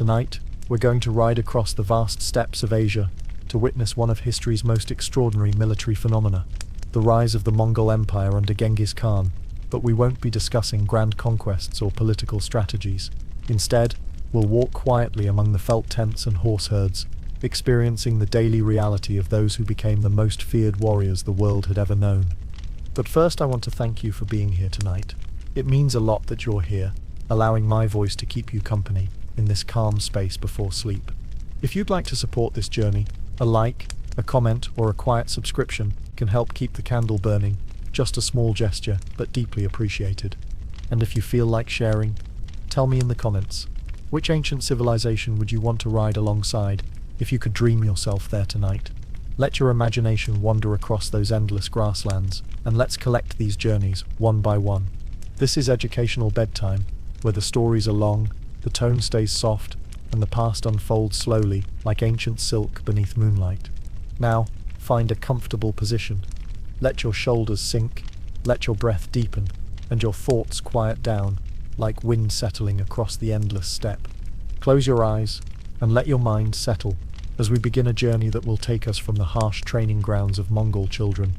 Tonight, we're going to ride across the vast steppes of Asia to witness one of history's most extraordinary military phenomena, the rise of the Mongol Empire under Genghis Khan. But we won't be discussing grand conquests or political strategies. Instead, we'll walk quietly among the felt tents and horse herds, experiencing the daily reality of those who became the most feared warriors the world had ever known. But first, I want to thank you for being here tonight. It means a lot that you're here, allowing my voice to keep you company in this calm space before sleep. If you'd like to support this journey, a like, a comment, or a quiet subscription can help keep the candle burning. Just a small gesture, but deeply appreciated. And if you feel like sharing, tell me in the comments, which ancient civilization would you want to ride alongside if you could dream yourself there tonight? Let your imagination wander across those endless grasslands, and let's collect these journeys one by one. This is Educational Bedtime, where the stories are long, the tone stays soft, and the past unfolds slowly like ancient silk beneath moonlight. Now, find a comfortable position. Let your shoulders sink, let your breath deepen, and your thoughts quiet down, like wind settling across the endless steppe. Close your eyes, and let your mind settle, as we begin a journey that will take us from the harsh training grounds of Mongol children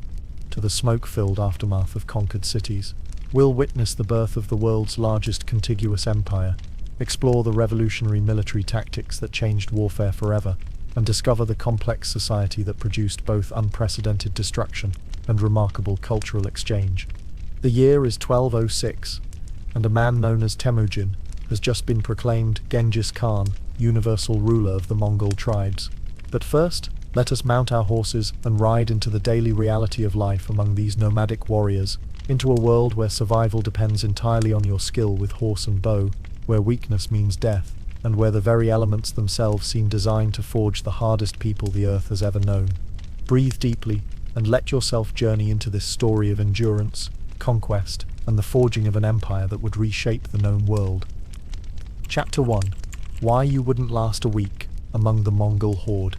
to the smoke-filled aftermath of conquered cities. We'll witness the birth of the world's largest contiguous empire, explore the revolutionary military tactics that changed warfare forever, and discover the complex society that produced both unprecedented destruction and remarkable cultural exchange. The year is 1206, and a man known as Temujin has just been proclaimed Genghis Khan, universal ruler of the Mongol tribes. But first, let us mount our horses and ride into the daily reality of life among these nomadic warriors, into a world where survival depends entirely on your skill with horse and bow, where weakness means death, and where the very elements themselves seem designed to forge the hardest people the earth has ever known. Breathe deeply, and let yourself journey into this story of endurance, conquest, and the forging of an empire that would reshape the known world. Chapter 1. Why You Wouldn't Last a Week Among the Mongol Horde.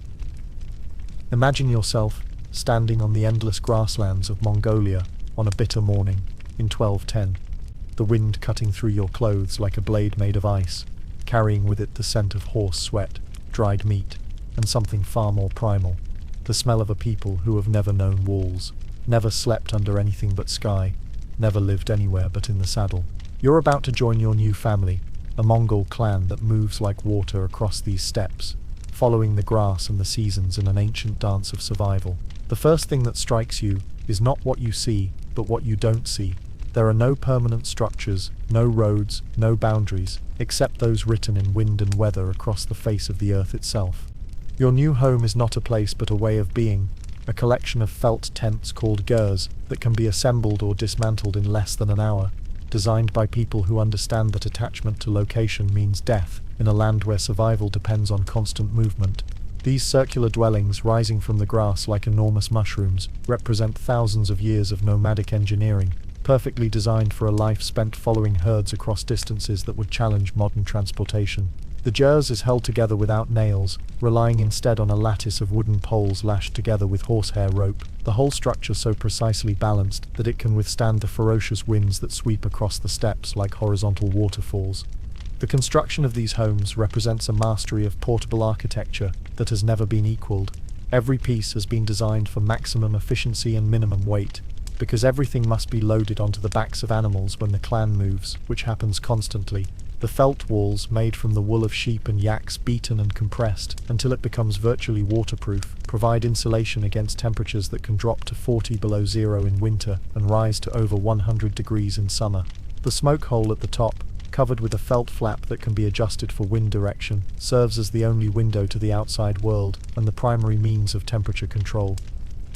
Imagine yourself standing on the endless grasslands of Mongolia on a bitter morning in 1210, the wind cutting through your clothes like a blade made of ice, carrying with it the scent of horse sweat, dried meat, and something far more primal, the smell of a people who have never known walls, never slept under anything but sky, never lived anywhere but in the saddle. You're about to join your new family, a Mongol clan that moves like water across these steppes, following the grass and the seasons in an ancient dance of survival. The first thing that strikes you is not what you see, but what you don't see. There are no permanent structures, no roads, no boundaries, except those written in wind and weather across the face of the earth itself. Your new home is not a place but a way of being, a collection of felt tents called gers that can be assembled or dismantled in less than an hour, designed by people who understand that attachment to location means death in a land where survival depends on constant movement. These circular dwellings rising from the grass like enormous mushrooms represent thousands of years of nomadic engineering, perfectly designed for a life spent following herds across distances that would challenge modern transportation. The gers is held together without nails, relying instead on a lattice of wooden poles lashed together with horsehair rope, the whole structure so precisely balanced that it can withstand the ferocious winds that sweep across the steppes like horizontal waterfalls. The construction of these homes represents a mastery of portable architecture that has never been equaled. Every piece has been designed for maximum efficiency and minimum weight, because everything must be loaded onto the backs of animals when the clan moves, which happens constantly. The felt walls, made from the wool of sheep and yaks beaten and compressed until it becomes virtually waterproof, provide insulation against temperatures that can drop to 40 below zero in winter and rise to over 100 degrees in summer. The smoke hole at the top, covered with a felt flap that can be adjusted for wind direction, serves as the only window to the outside world and the primary means of temperature control.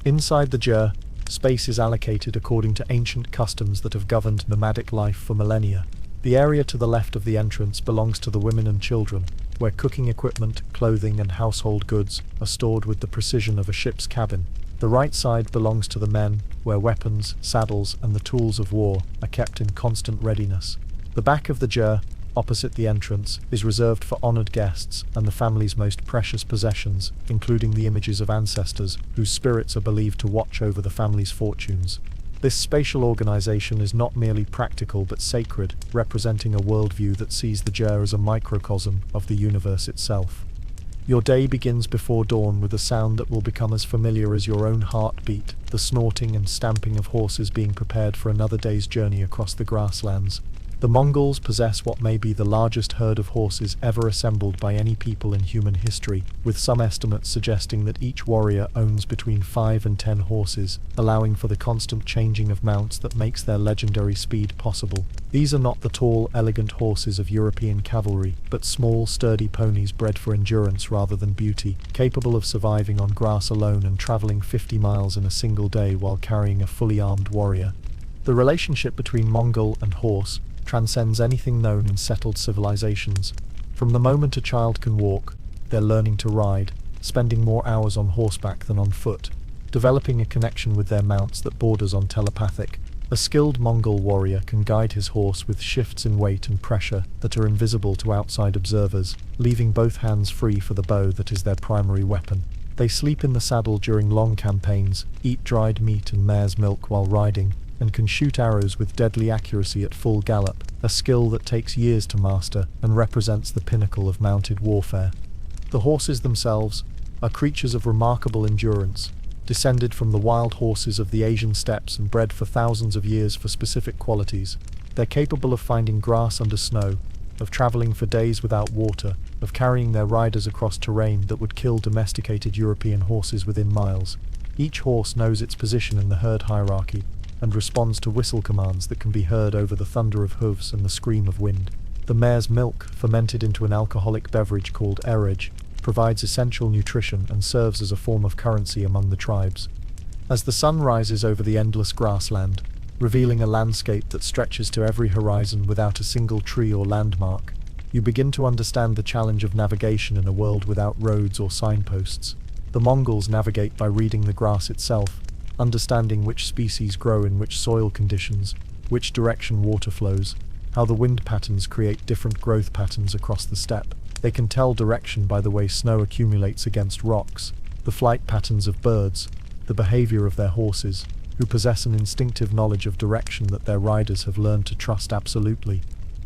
Inside the ger, space is allocated according to ancient customs that have governed nomadic life for millennia. The area to the left of the entrance belongs to the women and children, where cooking equipment, clothing, and household goods are stored with the precision of a ship's cabin. The right side belongs to the men, where weapons, saddles, and the tools of war are kept in constant readiness. The back of the ger, opposite the entrance, is reserved for honored guests and the family's most precious possessions, including the images of ancestors whose spirits are believed to watch over the family's fortunes. This spatial organization is not merely practical but sacred, representing a worldview that sees the ger as a microcosm of the universe itself. Your day begins before dawn with a sound that will become as familiar as your own heartbeat, the snorting and stamping of horses being prepared for another day's journey across the grasslands. The Mongols possess what may be the largest herd of horses ever assembled by any people in human history, with some estimates suggesting that each warrior owns between 5 and 10 horses, allowing for the constant changing of mounts that makes their legendary speed possible. These are not the tall, elegant horses of European cavalry, but small, sturdy ponies bred for endurance rather than beauty, capable of surviving on grass alone and traveling 50 miles in a single day while carrying a fully armed warrior. The relationship between Mongol and horse transcends anything known in settled civilizations. From the moment a child can walk, they're learning to ride, spending more hours on horseback than on foot, developing a connection with their mounts that borders on telepathic. A skilled Mongol warrior can guide his horse with shifts in weight and pressure that are invisible to outside observers, leaving both hands free for the bow that is their primary weapon. They sleep in the saddle during long campaigns, eat dried meat and mare's milk while riding, and can shoot arrows with deadly accuracy at full gallop, a skill that takes years to master and represents the pinnacle of mounted warfare. The horses themselves are creatures of remarkable endurance, descended from the wild horses of the Asian steppes and bred for thousands of years for specific qualities. They're capable of finding grass under snow, of traveling for days without water, of carrying their riders across terrain that would kill domesticated European horses within miles. Each horse knows its position in the herd hierarchy, and responds to whistle commands that can be heard over the thunder of hooves and the scream of wind. The mare's milk, fermented into an alcoholic beverage called erege, provides essential nutrition and serves as a form of currency among the tribes. As the sun rises over the endless grassland, revealing a landscape that stretches to every horizon without a single tree or landmark, you begin to understand the challenge of navigation in a world without roads or signposts. The Mongols navigate by reading the grass itself, understanding which species grow in which soil conditions, which direction water flows, how the wind patterns create different growth patterns across the steppe. They can tell direction by the way snow accumulates against rocks, the flight patterns of birds, the behavior of their horses, who possess an instinctive knowledge of direction that their riders have learned to trust absolutely.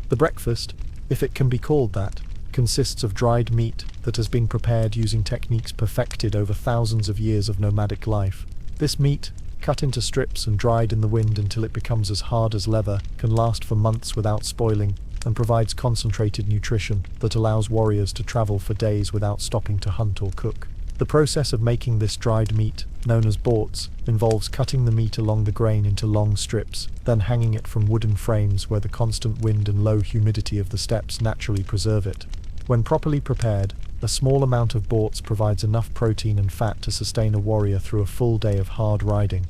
The breakfast, if it can be called that, consists of dried meat that has been prepared using techniques perfected over thousands of years of nomadic life. This meat, cut into strips and dried in the wind until it becomes as hard as leather, can last for months without spoiling, and provides concentrated nutrition that allows warriors to travel for days without stopping to hunt or cook. The process of making this dried meat, known as borts, involves cutting the meat along the grain into long strips, then hanging it from wooden frames where the constant wind and low humidity of the steppes naturally preserve it. When properly prepared, a small amount of borts provides enough protein and fat to sustain a warrior through a full day of hard riding.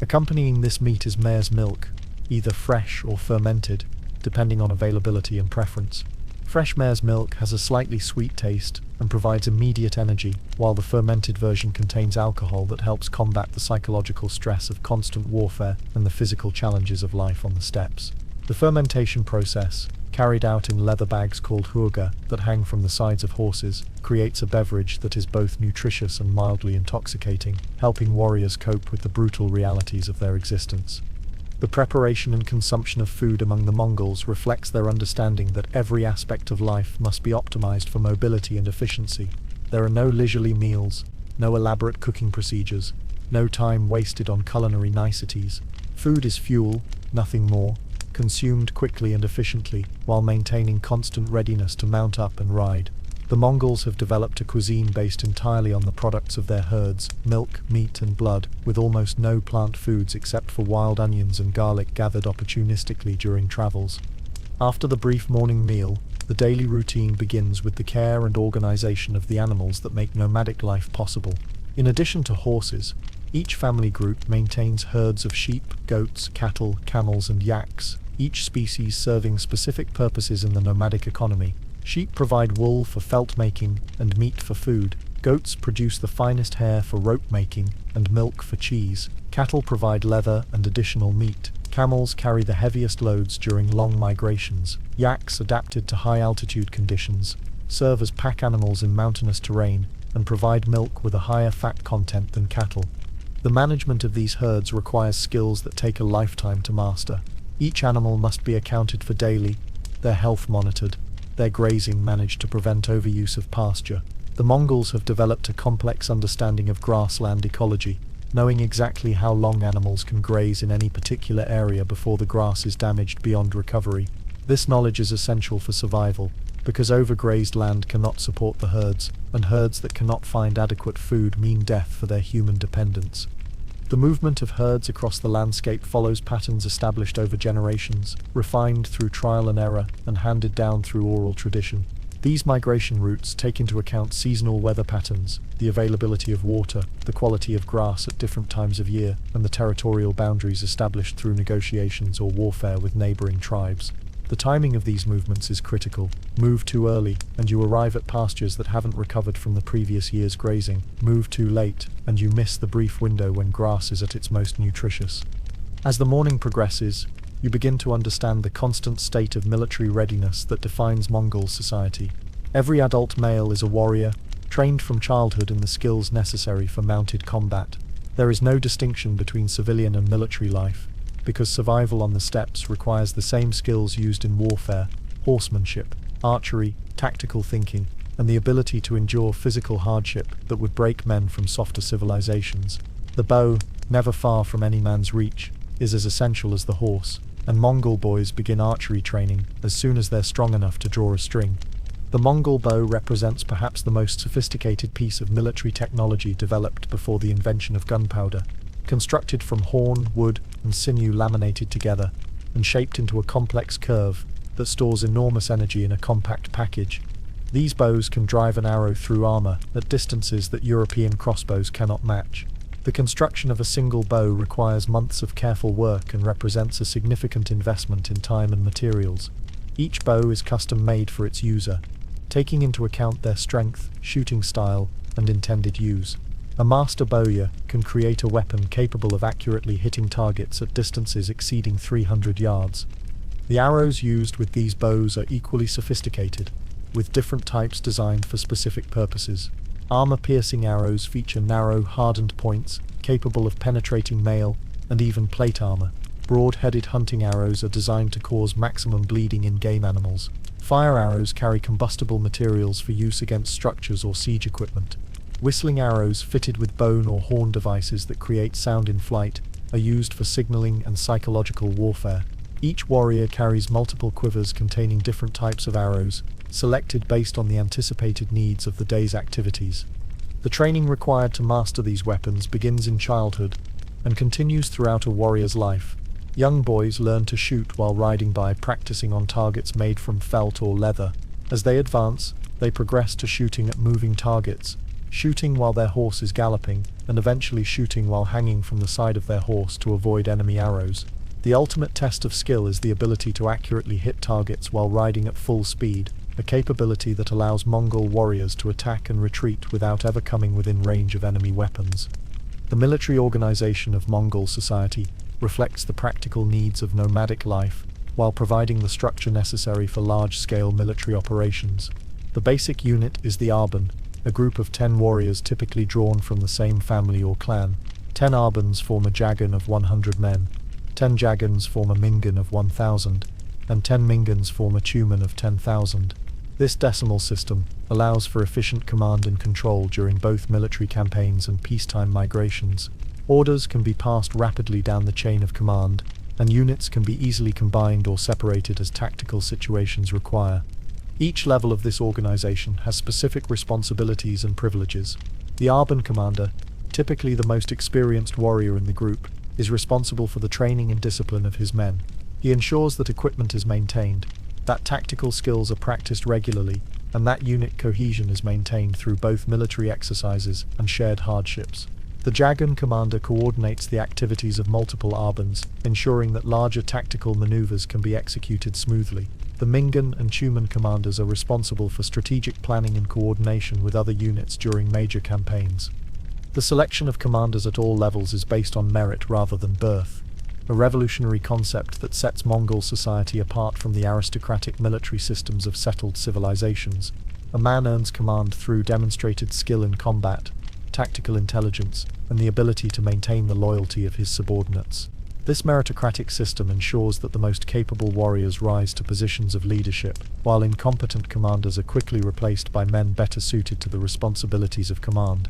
Accompanying this meat is mare's milk, either fresh or fermented, depending on availability and preference. Fresh mare's milk has a slightly sweet taste and provides immediate energy, while the fermented version contains alcohol that helps combat the psychological stress of constant warfare and the physical challenges of life on the steppes. The fermentation process, carried out in leather bags called hurde that hang from the sides of horses, creates a beverage that is both nutritious and mildly intoxicating, helping warriors cope with the brutal realities of their existence. The preparation and consumption of food among the Mongols reflects their understanding that every aspect of life must be optimized for mobility and efficiency. There are no leisurely meals, no elaborate cooking procedures, no time wasted on culinary niceties. Food is fuel, nothing more, consumed quickly and efficiently, while maintaining constant readiness to mount up and ride. The Mongols have developed a cuisine based entirely on the products of their herds, milk, meat and blood, with almost no plant foods except for wild onions and garlic gathered opportunistically during travels. After the brief morning meal, the daily routine begins with the care and organization of the animals that make nomadic life possible. In addition to horses, each family group maintains herds of sheep, goats, cattle, camels and yaks, each species serving specific purposes in the nomadic economy. Sheep provide wool for felt making and meat for food. Goats produce the finest hair for rope making and milk for cheese. Cattle provide leather and additional meat. Camels carry the heaviest loads during long migrations. Yaks, adapted to high altitude conditions, serve as pack animals in mountainous terrain and provide milk with a higher fat content than cattle. The management of these herds requires skills that take a lifetime to master. Each animal must be accounted for daily, their health monitored, their grazing managed to prevent overuse of pasture. The Mongols have developed a complex understanding of grassland ecology, knowing exactly how long animals can graze in any particular area before the grass is damaged beyond recovery. This knowledge is essential for survival, because overgrazed land cannot support the herds, and herds that cannot find adequate food mean death for their human dependents. The movement of herds across the landscape follows patterns established over generations, refined through trial and error, and handed down through oral tradition. These migration routes take into account seasonal weather patterns, the availability of water, the quality of grass at different times of year, and the territorial boundaries established through negotiations or warfare with neighboring tribes. The timing of these movements is critical. Move too early, and you arrive at pastures that haven't recovered from the previous year's grazing. Move too late, and you miss the brief window when grass is at its most nutritious. As the morning progresses, you begin to understand the constant state of military readiness that defines Mongol society. Every adult male is a warrior, trained from childhood in the skills necessary for mounted combat. There is no distinction between civilian and military life, because survival on the steppes requires the same skills used in warfare: horsemanship, archery, tactical thinking, and the ability to endure physical hardship that would break men from softer civilizations. The bow, never far from any man's reach, is as essential as the horse, and Mongol boys begin archery training as soon as they're strong enough to draw a string. The Mongol bow represents perhaps the most sophisticated piece of military technology developed before the invention of gunpowder. Constructed from horn, wood, and sinew laminated together, and shaped into a complex curve that stores enormous energy in a compact package. These bows can drive an arrow through armor at distances that European crossbows cannot match. The construction of a single bow requires months of careful work and represents a significant investment in time and materials. Each bow is custom-made for its user, taking into account their strength, shooting style, and intended use. A master bowyer can create a weapon capable of accurately hitting targets at distances exceeding 300 yards. The arrows used with these bows are equally sophisticated, with different types designed for specific purposes. Armor-piercing arrows feature narrow, hardened points, capable of penetrating mail, and even plate armor. Broad-headed hunting arrows are designed to cause maximum bleeding in game animals. Fire arrows carry combustible materials for use against structures or siege equipment. Whistling arrows fitted with bone or horn devices that create sound in flight are used for signaling and psychological warfare. Each warrior carries multiple quivers containing different types of arrows, selected based on the anticipated needs of the day's activities. The training required to master these weapons begins in childhood and continues throughout a warrior's life. Young boys learn to shoot while riding by, practicing on targets made from felt or leather. As they advance, they progress to shooting at moving targets, shooting while their horse is galloping, and eventually shooting while hanging from the side of their horse to avoid enemy arrows. The ultimate test of skill is the ability to accurately hit targets while riding at full speed, a capability that allows Mongol warriors to attack and retreat without ever coming within range of enemy weapons. The military organization of Mongol society reflects the practical needs of nomadic life, while providing the structure necessary for large-scale military operations. The basic unit is the Arban, a group of 10 warriors typically drawn from the same family or clan. 10 Arbans form a Jagan of 100 men, 10 Jagans form a Mingan of 1,000, and 10 Mingans form a Tumen of 10,000. This decimal system allows for efficient command and control during both military campaigns and peacetime migrations. Orders can be passed rapidly down the chain of command, and units can be easily combined or separated as tactical situations require. Each level of this organization has specific responsibilities and privileges. The Arban commander, typically the most experienced warrior in the group, is responsible for the training and discipline of his men. He ensures that equipment is maintained, that tactical skills are practiced regularly, and that unit cohesion is maintained through both military exercises and shared hardships. The Jagan commander coordinates the activities of multiple Arbans, ensuring that larger tactical maneuvers can be executed smoothly. The Mingan and Tumen commanders are responsible for strategic planning and coordination with other units during major campaigns. The selection of commanders at all levels is based on merit rather than birth, a revolutionary concept that sets Mongol society apart from the aristocratic military systems of settled civilizations. A man earns command through demonstrated skill in combat, tactical intelligence, and the ability to maintain the loyalty of his subordinates. This meritocratic system ensures that the most capable warriors rise to positions of leadership, while incompetent commanders are quickly replaced by men better suited to the responsibilities of command.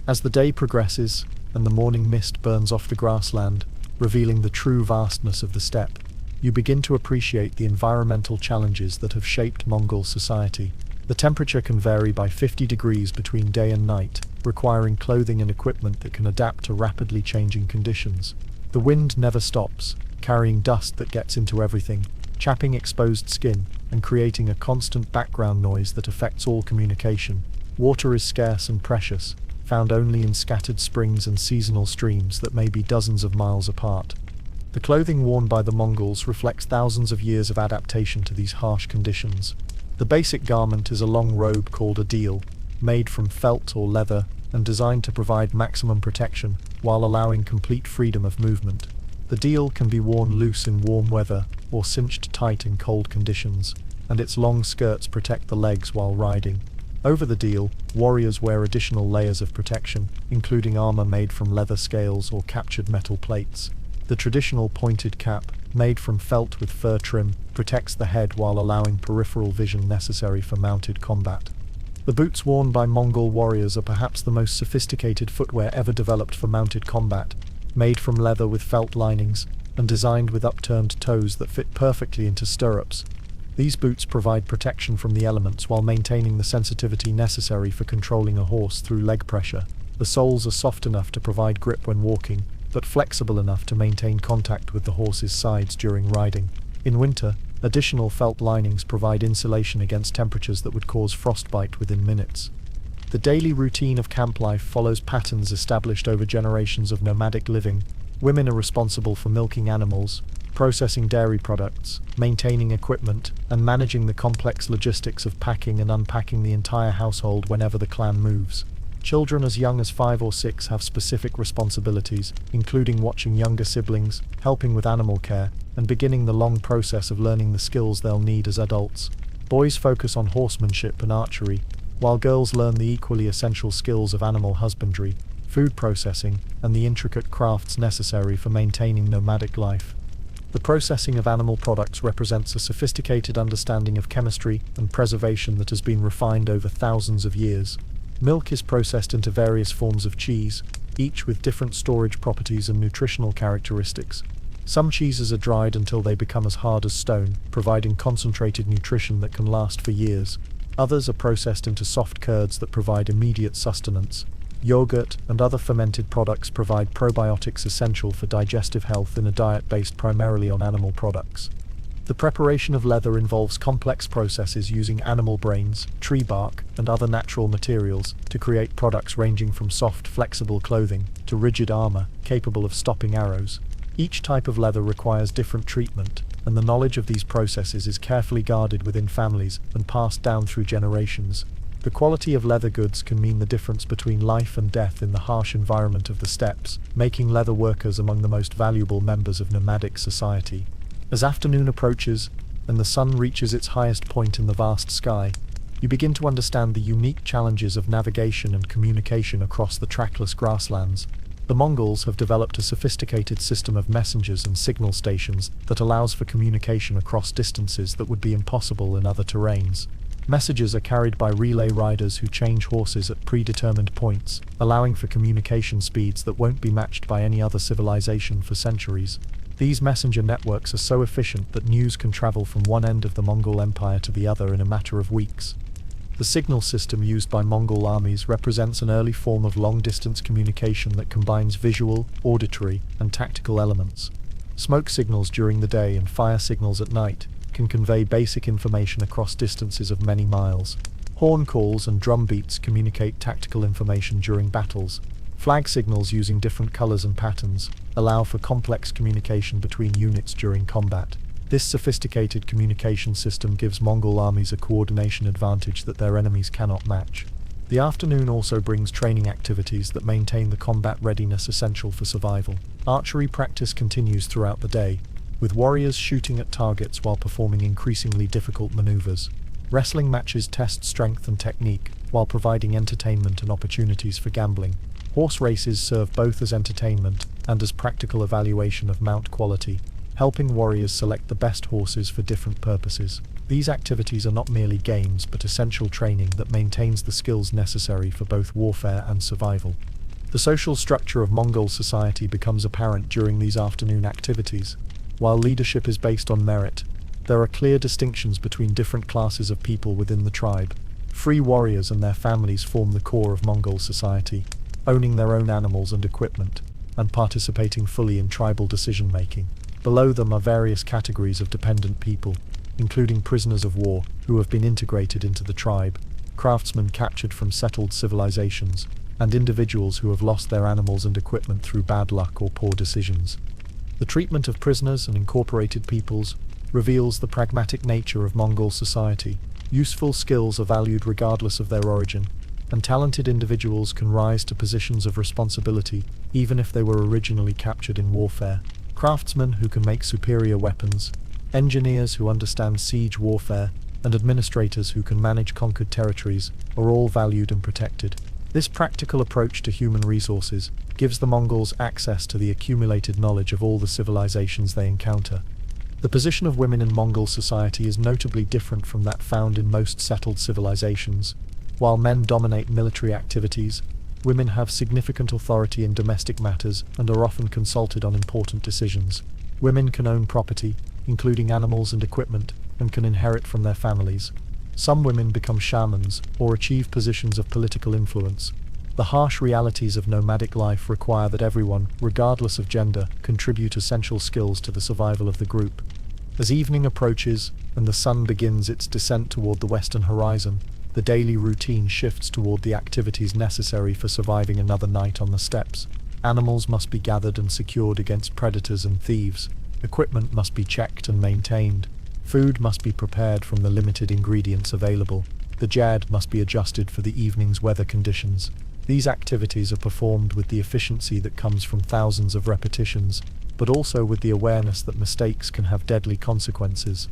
As the day progresses, and the morning mist burns off the grassland, revealing the true vastness of the steppe, you begin to appreciate the environmental challenges that have shaped Mongol society. The temperature can vary by 50 degrees between day and night, requiring clothing and equipment that can adapt to rapidly changing conditions. The wind never stops, carrying dust that gets into everything, chapping exposed skin, and creating a constant background noise that affects all communication. Water is scarce and precious, found only in scattered springs and seasonal streams that may be dozens of miles apart. The clothing worn by the Mongols reflects thousands of years of adaptation to these harsh conditions. The basic garment is a long robe called a deel, made from felt or leather, and designed to provide maximum protection while allowing complete freedom of movement. The deel can be worn loose in warm weather or cinched tight in cold conditions, and its long skirts protect the legs while riding. Over the deel, warriors wear additional layers of protection, including armor made from leather scales or captured metal plates. The traditional pointed cap, made from felt with fur trim, protects the head while allowing peripheral vision necessary for mounted combat. The boots worn by Mongol warriors are perhaps the most sophisticated footwear ever developed for mounted combat, made from leather with felt linings, and designed with upturned toes that fit perfectly into stirrups. These boots provide protection from the elements while maintaining the sensitivity necessary for controlling a horse through leg pressure. The soles are soft enough to provide grip when walking, but flexible enough to maintain contact with the horse's sides during riding. In winter, additional felt linings provide insulation against temperatures that would cause frostbite within minutes. The daily routine of camp life follows patterns established over generations of nomadic living. Women are responsible for milking animals, processing dairy products, maintaining equipment, and managing the complex logistics of packing and unpacking the entire household whenever the clan moves. Children as young as 5 or 6 have specific responsibilities, including watching younger siblings, helping with animal care, and beginning the long process of learning the skills they'll need as adults. Boys focus on horsemanship and archery, while girls learn the equally essential skills of animal husbandry, food processing, and the intricate crafts necessary for maintaining nomadic life. The processing of animal products represents a sophisticated understanding of chemistry and preservation that has been refined over thousands of years. Milk is processed into various forms of cheese, each with different storage properties and nutritional characteristics. Some cheeses are dried until they become as hard as stone, providing concentrated nutrition that can last for years. Others are processed into soft curds that provide immediate sustenance. Yogurt and other fermented products provide probiotics essential for digestive health in a diet based primarily on animal products. The preparation of leather involves complex processes using animal brains, tree bark, and other natural materials to create products ranging from soft, flexible clothing to rigid armor capable of stopping arrows. Each type of leather requires different treatment, and the knowledge of these processes is carefully guarded within families and passed down through generations. The quality of leather goods can mean the difference between life and death in the harsh environment of the steppes, making leather workers among the most valuable members of nomadic society. As afternoon approaches, and the sun reaches its highest point in the vast sky, you begin to understand the unique challenges of navigation and communication across the trackless grasslands. The Mongols have developed a sophisticated system of messengers and signal stations that allows for communication across distances that would be impossible in other terrains. Messages are carried by relay riders who change horses at predetermined points, allowing for communication speeds that won't be matched by any other civilization for centuries. These messenger networks are so efficient that news can travel from one end of the Mongol Empire to the other in a matter of weeks. The signal system used by Mongol armies represents an early form of long-distance communication that combines visual, auditory, and tactical elements. Smoke signals during the day and fire signals at night can convey basic information across distances of many miles. Horn calls and drum beats communicate tactical information during battles. Flag signals using different colors and patterns allow for complex communication between units during combat. This sophisticated communication system gives Mongol armies a coordination advantage that their enemies cannot match. The afternoon also brings training activities that maintain the combat readiness essential for survival. Archery practice continues throughout the day, with warriors shooting at targets while performing increasingly difficult maneuvers. Wrestling matches test strength and technique, while providing entertainment and opportunities for gambling. Horse races serve both as entertainment and as practical evaluation of mount quality, helping warriors select the best horses for different purposes. These activities are not merely games but essential training that maintains the skills necessary for both warfare and survival. The social structure of Mongol society becomes apparent during these afternoon activities. While leadership is based on merit, there are clear distinctions between different classes of people within the tribe. Free warriors and their families form the core of Mongol society, owning their own animals and equipment, and participating fully in tribal decision-making. Below them are various categories of dependent people, including prisoners of war who have been integrated into the tribe, craftsmen captured from settled civilizations, and individuals who have lost their animals and equipment through bad luck or poor decisions. The treatment of prisoners and incorporated peoples reveals the pragmatic nature of Mongol society. Useful skills are valued regardless of their origin, and talented individuals can rise to positions of responsibility even if they were originally captured in warfare. Craftsmen who can make superior weapons, engineers who understand siege warfare, and administrators who can manage conquered territories are all valued and protected. This practical approach to human resources gives the Mongols access to the accumulated knowledge of all the civilizations they encounter. The position of women in Mongol society is notably different from that found in most settled civilizations. While men dominate military activities, women have significant authority in domestic matters and are often consulted on important decisions. Women can own property, including animals and equipment, and can inherit from their families. Some women become shamans or achieve positions of political influence. The harsh realities of nomadic life require that everyone, regardless of gender, contribute essential skills to the survival of the group. As evening approaches and the sun begins its descent toward the western horizon, the daily routine shifts toward the activities necessary for surviving another night on the steppes. Animals must be gathered and secured against predators and thieves. Equipment must be checked and maintained. Food must be prepared from the limited ingredients available. The jad must be adjusted for the evening's weather conditions. These activities are performed with the efficiency that comes from thousands of repetitions, but also with the awareness that mistakes can have deadly consequences.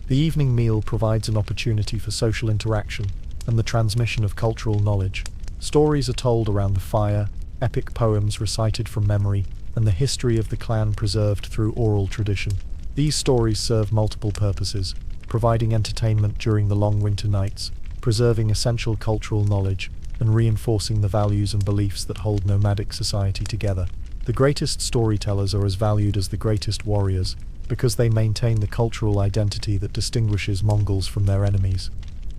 The evening meal provides an opportunity for social interaction and the transmission of cultural knowledge. Stories are told around the fire, epic poems recited from memory, and the history of the clan preserved through oral tradition. These stories serve multiple purposes, providing entertainment during the long winter nights, preserving essential cultural knowledge, and reinforcing the values and beliefs that hold nomadic society together. The greatest storytellers are as valued as the greatest warriors, because they maintain the cultural identity that distinguishes Mongols from their enemies.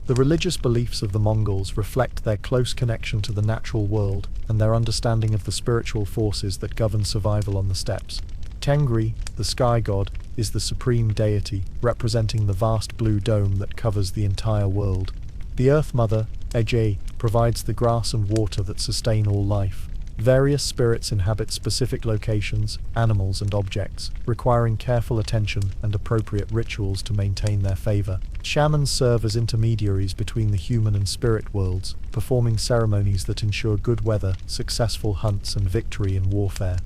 The religious beliefs of the Mongols reflect their close connection to the natural world and their understanding of the spiritual forces that govern survival on the steppes. Tengri, the sky god, is the supreme deity, representing the vast blue dome that covers the entire world. The Earth Mother, Ege, provides the grass and water that sustain all life. Various spirits inhabit specific locations, animals and objects, requiring careful attention and appropriate rituals to maintain their favor. Shamans serve as intermediaries between the human and spirit worlds, performing ceremonies that ensure good weather, successful hunts and victory in warfare.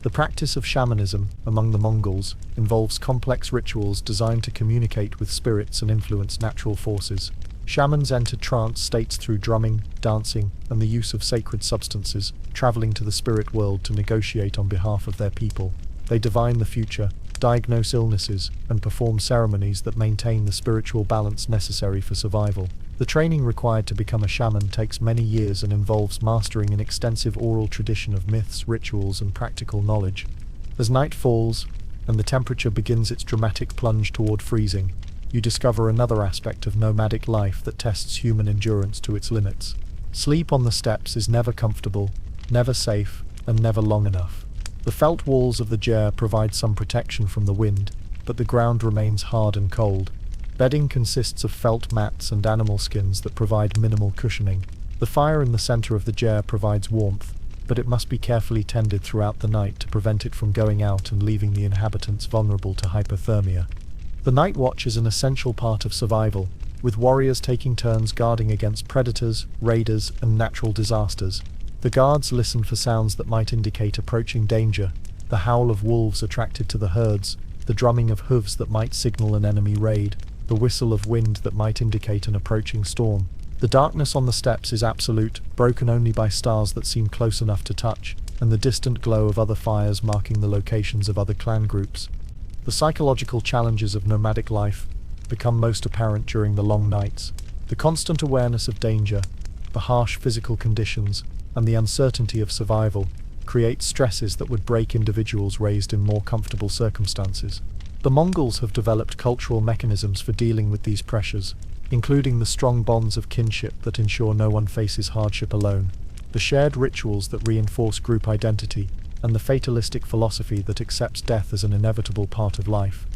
The practice of shamanism, among the Mongols, involves complex rituals designed to communicate with spirits and influence natural forces. Shamans enter trance states through drumming, dancing, and the use of sacred substances, traveling to the spirit world to negotiate on behalf of their people. They divine the future, diagnose illnesses, and perform ceremonies that maintain the spiritual balance necessary for survival. The training required to become a shaman takes many years and involves mastering an extensive oral tradition of myths, rituals, and practical knowledge. As night falls, and the temperature begins its dramatic plunge toward freezing, you discover another aspect of nomadic life that tests human endurance to its limits. Sleep on the steppes is never comfortable, never safe, and never long enough. The felt walls of the ger provide some protection from the wind, but the ground remains hard and cold. Bedding consists of felt mats and animal skins that provide minimal cushioning. The fire in the center of the ger provides warmth, but it must be carefully tended throughout the night to prevent it from going out and leaving the inhabitants vulnerable to hypothermia. The night watch is an essential part of survival, with warriors taking turns guarding against predators, raiders, and natural disasters. The guards listen for sounds that might indicate approaching danger, the howl of wolves attracted to the herds, the drumming of hooves that might signal an enemy raid, the whistle of wind that might indicate an approaching storm. The darkness on the steppes is absolute, broken only by stars that seem close enough to touch, and the distant glow of other fires marking the locations of other clan groups. The psychological challenges of nomadic life become most apparent during the long nights. The constant awareness of danger, the harsh physical conditions, and the uncertainty of survival create stresses that would break individuals raised in more comfortable circumstances. The Mongols have developed cultural mechanisms for dealing with these pressures, including the strong bonds of kinship that ensure no one faces hardship alone, the shared rituals that reinforce group identity, and the fatalistic philosophy that accepts death as an inevitable part of life.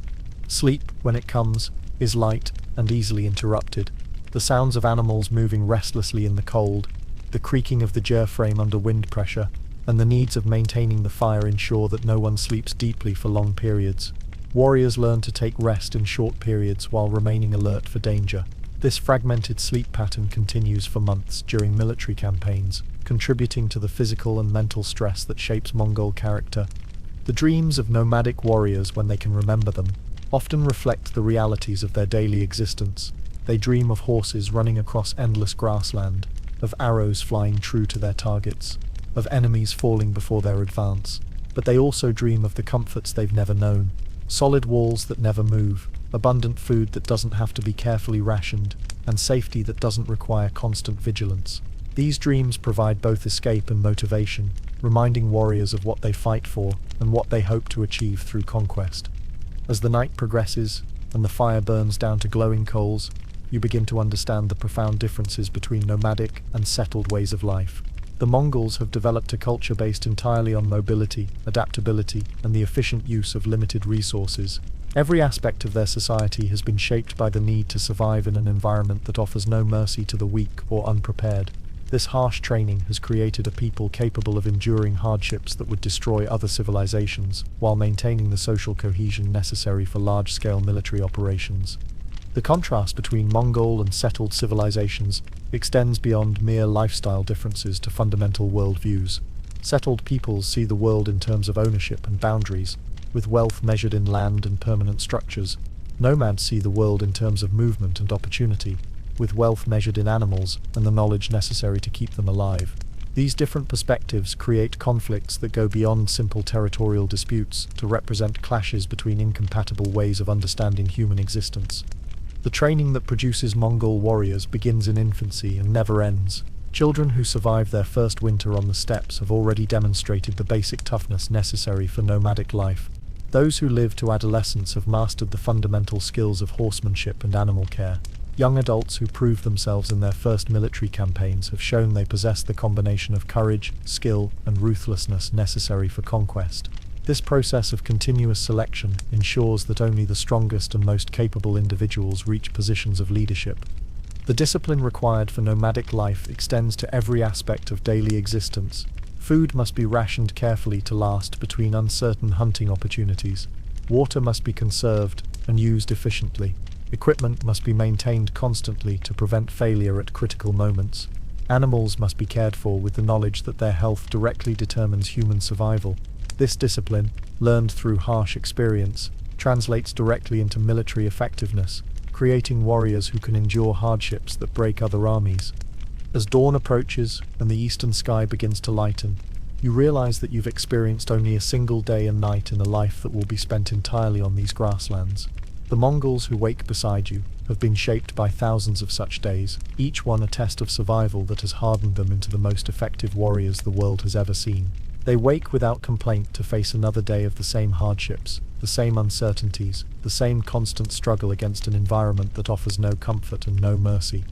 Sleep, when it comes, is light and easily interrupted. The sounds of animals moving restlessly in the cold, the creaking of the gyr frame under wind pressure, and the needs of maintaining the fire ensure that no one sleeps deeply for long periods. Warriors learn to take rest in short periods while remaining alert for danger. This fragmented sleep pattern continues for months during military campaigns, contributing to the physical and mental stress that shapes Mongol character. The dreams of nomadic warriors, when they can remember them, often reflect the realities of their daily existence. They dream of horses running across endless grassland, of arrows flying true to their targets, of enemies falling before their advance. But they also dream of the comforts they've never known: solid walls that never move, abundant food that doesn't have to be carefully rationed, and safety that doesn't require constant vigilance. These dreams provide both escape and motivation, reminding warriors of what they fight for and what they hope to achieve through conquest. As the night progresses and the fire burns down to glowing coals, you begin to understand the profound differences between nomadic and settled ways of life. The Mongols have developed a culture based entirely on mobility, adaptability, and the efficient use of limited resources. Every aspect of their society has been shaped by the need to survive in an environment that offers no mercy to the weak or unprepared. This harsh training has created a people capable of enduring hardships that would destroy other civilizations, while maintaining the social cohesion necessary for large-scale military operations. The contrast between Mongol and settled civilizations extends beyond mere lifestyle differences to fundamental worldviews. Settled peoples see the world in terms of ownership and boundaries, with wealth measured in land and permanent structures. Nomads see the world in terms of movement and opportunity, with wealth measured in animals and the knowledge necessary to keep them alive. These different perspectives create conflicts that go beyond simple territorial disputes to represent clashes between incompatible ways of understanding human existence. The training that produces Mongol warriors begins in infancy and never ends. Children who survive their first winter on the steppes have already demonstrated the basic toughness necessary for nomadic life. Those who live to adolescence have mastered the fundamental skills of horsemanship and animal care. Young adults who prove themselves in their first military campaigns have shown they possess the combination of courage, skill, and ruthlessness necessary for conquest. This process of continuous selection ensures that only the strongest and most capable individuals reach positions of leadership. The discipline required for nomadic life extends to every aspect of daily existence. Food must be rationed carefully to last between uncertain hunting opportunities. Water must be conserved and used efficiently. Equipment must be maintained constantly to prevent failure at critical moments. Animals must be cared for with the knowledge that their health directly determines human survival. This discipline, learned through harsh experience, translates directly into military effectiveness, creating warriors who can endure hardships that break other armies. As dawn approaches and the eastern sky begins to lighten, you realize that you've experienced only a single day and night in a life that will be spent entirely on these grasslands. The Mongols who wake beside you have been shaped by thousands of such days, each one a test of survival that has hardened them into the most effective warriors the world has ever seen. They wake without complaint to face another day of the same hardships, the same uncertainties, the same constant struggle against an environment that offers no comfort and no mercy.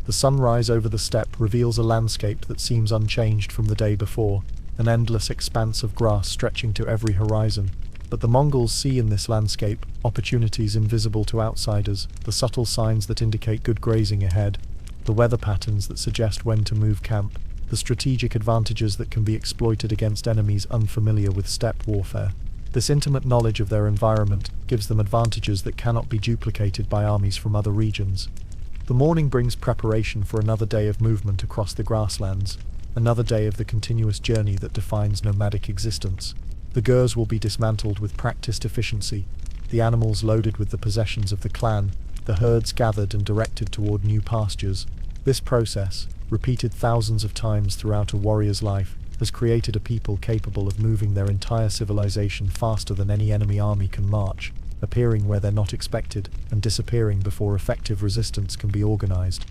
The sunrise over the steppe reveals a landscape that seems unchanged from the day before, an endless expanse of grass stretching to every horizon. But the Mongols see in this landscape opportunities invisible to outsiders, the subtle signs that indicate good grazing ahead, the weather patterns that suggest when to move camp, the strategic advantages that can be exploited against enemies unfamiliar with steppe warfare. This intimate knowledge of their environment gives them advantages that cannot be duplicated by armies from other regions. The morning brings preparation for another day of movement across the grasslands, another day of the continuous journey that defines nomadic existence. The gyrs will be dismantled with practiced efficiency, the animals loaded with the possessions of the clan, the herds gathered and directed toward new pastures. This process, repeated thousands of times throughout a warrior's life, has created a people capable of moving their entire civilization faster than any enemy army can march, appearing where they're not expected and disappearing before effective resistance can be organized.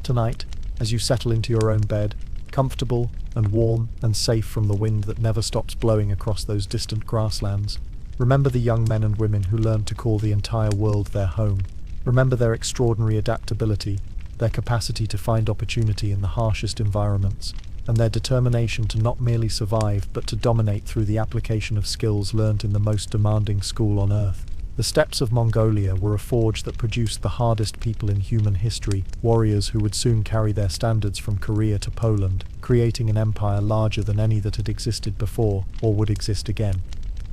Tonight, as you settle into your own bed, comfortable and warm and safe from the wind that never stops blowing across those distant grasslands, remember the young men and women who learned to call the entire world their home. Remember their extraordinary adaptability, their capacity to find opportunity in the harshest environments, and their determination to not merely survive but to dominate through the application of skills learned in the most demanding school on Earth. The steppes of Mongolia were a forge that produced the hardest people in human history, warriors who would soon carry their standards from Korea to Poland, creating an empire larger than any that had existed before or would exist again.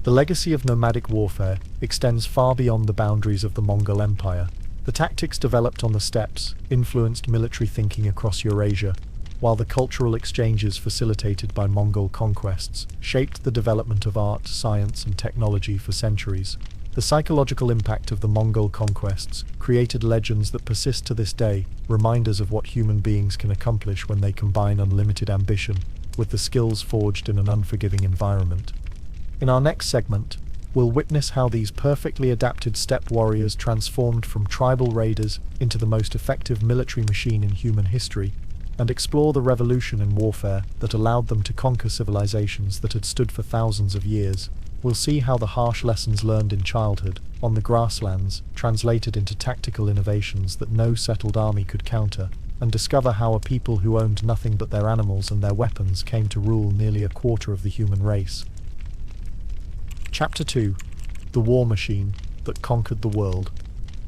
The legacy of nomadic warfare extends far beyond the boundaries of the Mongol Empire. The tactics developed on the steppes influenced military thinking across Eurasia, while the cultural exchanges facilitated by Mongol conquests shaped the development of art, science, and technology for centuries. The psychological impact of the Mongol conquests created legends that persist to this day, reminders of what human beings can accomplish when they combine unlimited ambition with the skills forged in an unforgiving environment. In our next segment, we'll witness how these perfectly adapted steppe warriors transformed from tribal raiders into the most effective military machine in human history, and explore the revolution in warfare that allowed them to conquer civilizations that had stood for thousands of years. We'll see how the harsh lessons learned in childhood, on the grasslands, translated into tactical innovations that no settled army could counter, and discover how a people who owned nothing but their animals and their weapons came to rule nearly a quarter of the human race. Chapter 2. The War Machine That Conquered the World.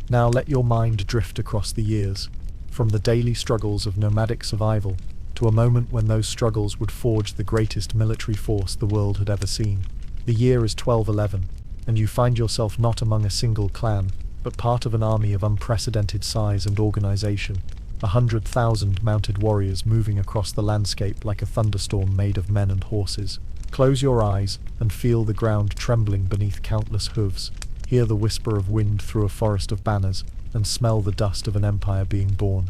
Now let your mind drift across the years, from the daily struggles of nomadic survival, to a moment when those struggles would forge the greatest military force the world had ever seen. The year is 1211, and you find yourself not among a single clan, but part of an army of unprecedented size and organization, 100,000 mounted warriors moving across the landscape like a thunderstorm made of men and horses. Close your eyes and feel the ground trembling beneath countless hooves, hear the whisper of wind through a forest of banners, and smell the dust of an empire being born.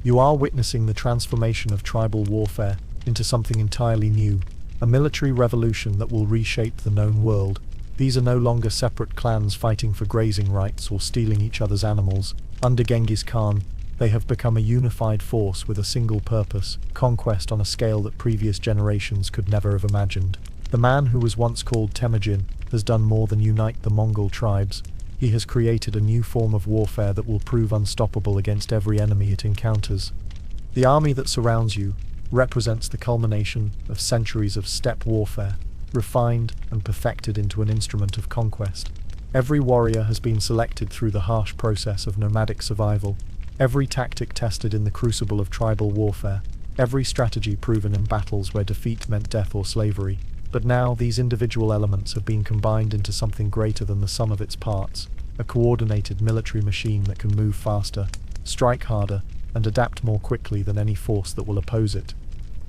You are witnessing the transformation of tribal warfare into something entirely new, a military revolution that will reshape the known world. These are no longer separate clans fighting for grazing rights or stealing each other's animals. Under Genghis Khan, they have become a unified force with a single purpose, conquest on a scale that previous generations could never have imagined. The man who was once called Temujin has done more than unite the Mongol tribes. He has created a new form of warfare that will prove unstoppable against every enemy it encounters. The army that surrounds you represents the culmination of centuries of steppe warfare, refined and perfected into an instrument of conquest. Every warrior has been selected through the harsh process of nomadic survival, every tactic tested in the crucible of tribal warfare, every strategy proven in battles where defeat meant death or slavery. But now these individual elements have been combined into something greater than the sum of its parts, a coordinated military machine that can move faster, strike harder, and adapt more quickly than any force that will oppose it.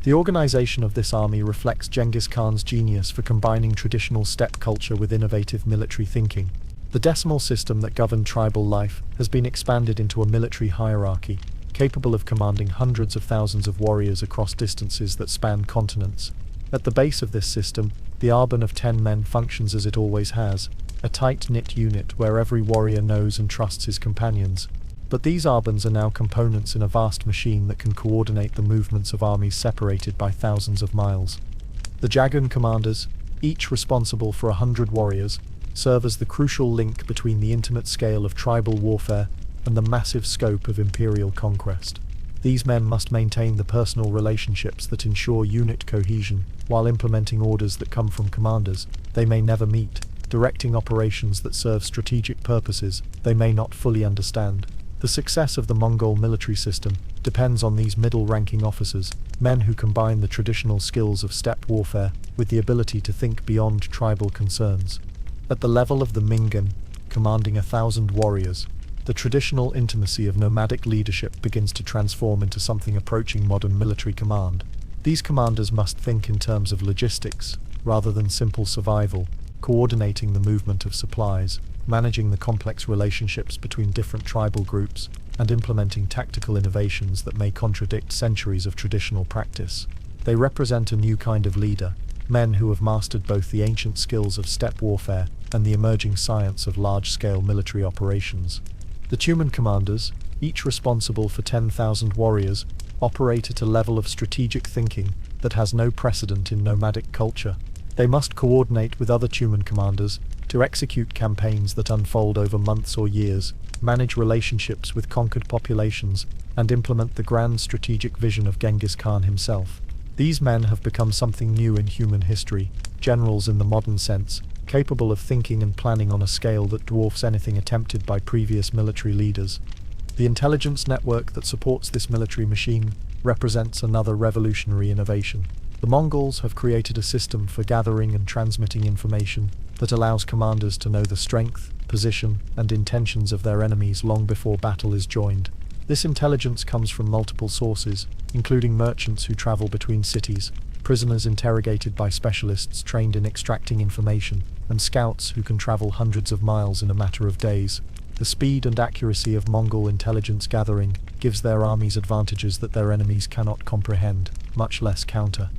The organization of this army reflects Genghis Khan's genius for combining traditional steppe culture with innovative military thinking. The decimal system that governed tribal life has been expanded into a military hierarchy, capable of commanding hundreds of thousands of warriors across distances that span continents. At the base of this system, the Arban of 10 men functions as it always has, a tight-knit unit where every warrior knows and trusts his companions. But these Arbans are now components in a vast machine that can coordinate the movements of armies separated by thousands of miles. The Jagun commanders, each responsible for 100 warriors, serve as the crucial link between the intimate scale of tribal warfare and the massive scope of imperial conquest. These men must maintain the personal relationships that ensure unit cohesion, while implementing orders that come from commanders they may never meet, directing operations that serve strategic purposes they may not fully understand. The success of the Mongol military system depends on these middle-ranking officers, men who combine the traditional skills of steppe warfare with the ability to think beyond tribal concerns. At the level of the Mingan, commanding 1,000 warriors, the traditional intimacy of nomadic leadership begins to transform into something approaching modern military command. These commanders must think in terms of logistics, rather than simple survival, coordinating the movement of supplies, managing the complex relationships between different tribal groups, and implementing tactical innovations that may contradict centuries of traditional practice. They represent a new kind of leader, men who have mastered both the ancient skills of steppe warfare and the emerging science of large-scale military operations. The Tumen commanders, each responsible for 10,000 warriors, operate at a level of strategic thinking that has no precedent in nomadic culture. They must coordinate with other Tumen commanders to execute campaigns that unfold over months or years, manage relationships with conquered populations, and implement the grand strategic vision of Genghis Khan himself. These men have become something new in human history, generals in the modern sense, capable of thinking and planning on a scale that dwarfs anything attempted by previous military leaders. The intelligence network that supports this military machine represents another revolutionary innovation. The Mongols have created a system for gathering and transmitting information that allows commanders to know the strength, position, and intentions of their enemies long before battle is joined. This intelligence comes from multiple sources, including merchants who travel between cities, prisoners interrogated by specialists trained in extracting information, and scouts who can travel hundreds of miles in a matter of days. The speed and accuracy of Mongol intelligence gathering gives their armies advantages that their enemies cannot comprehend, much less counter.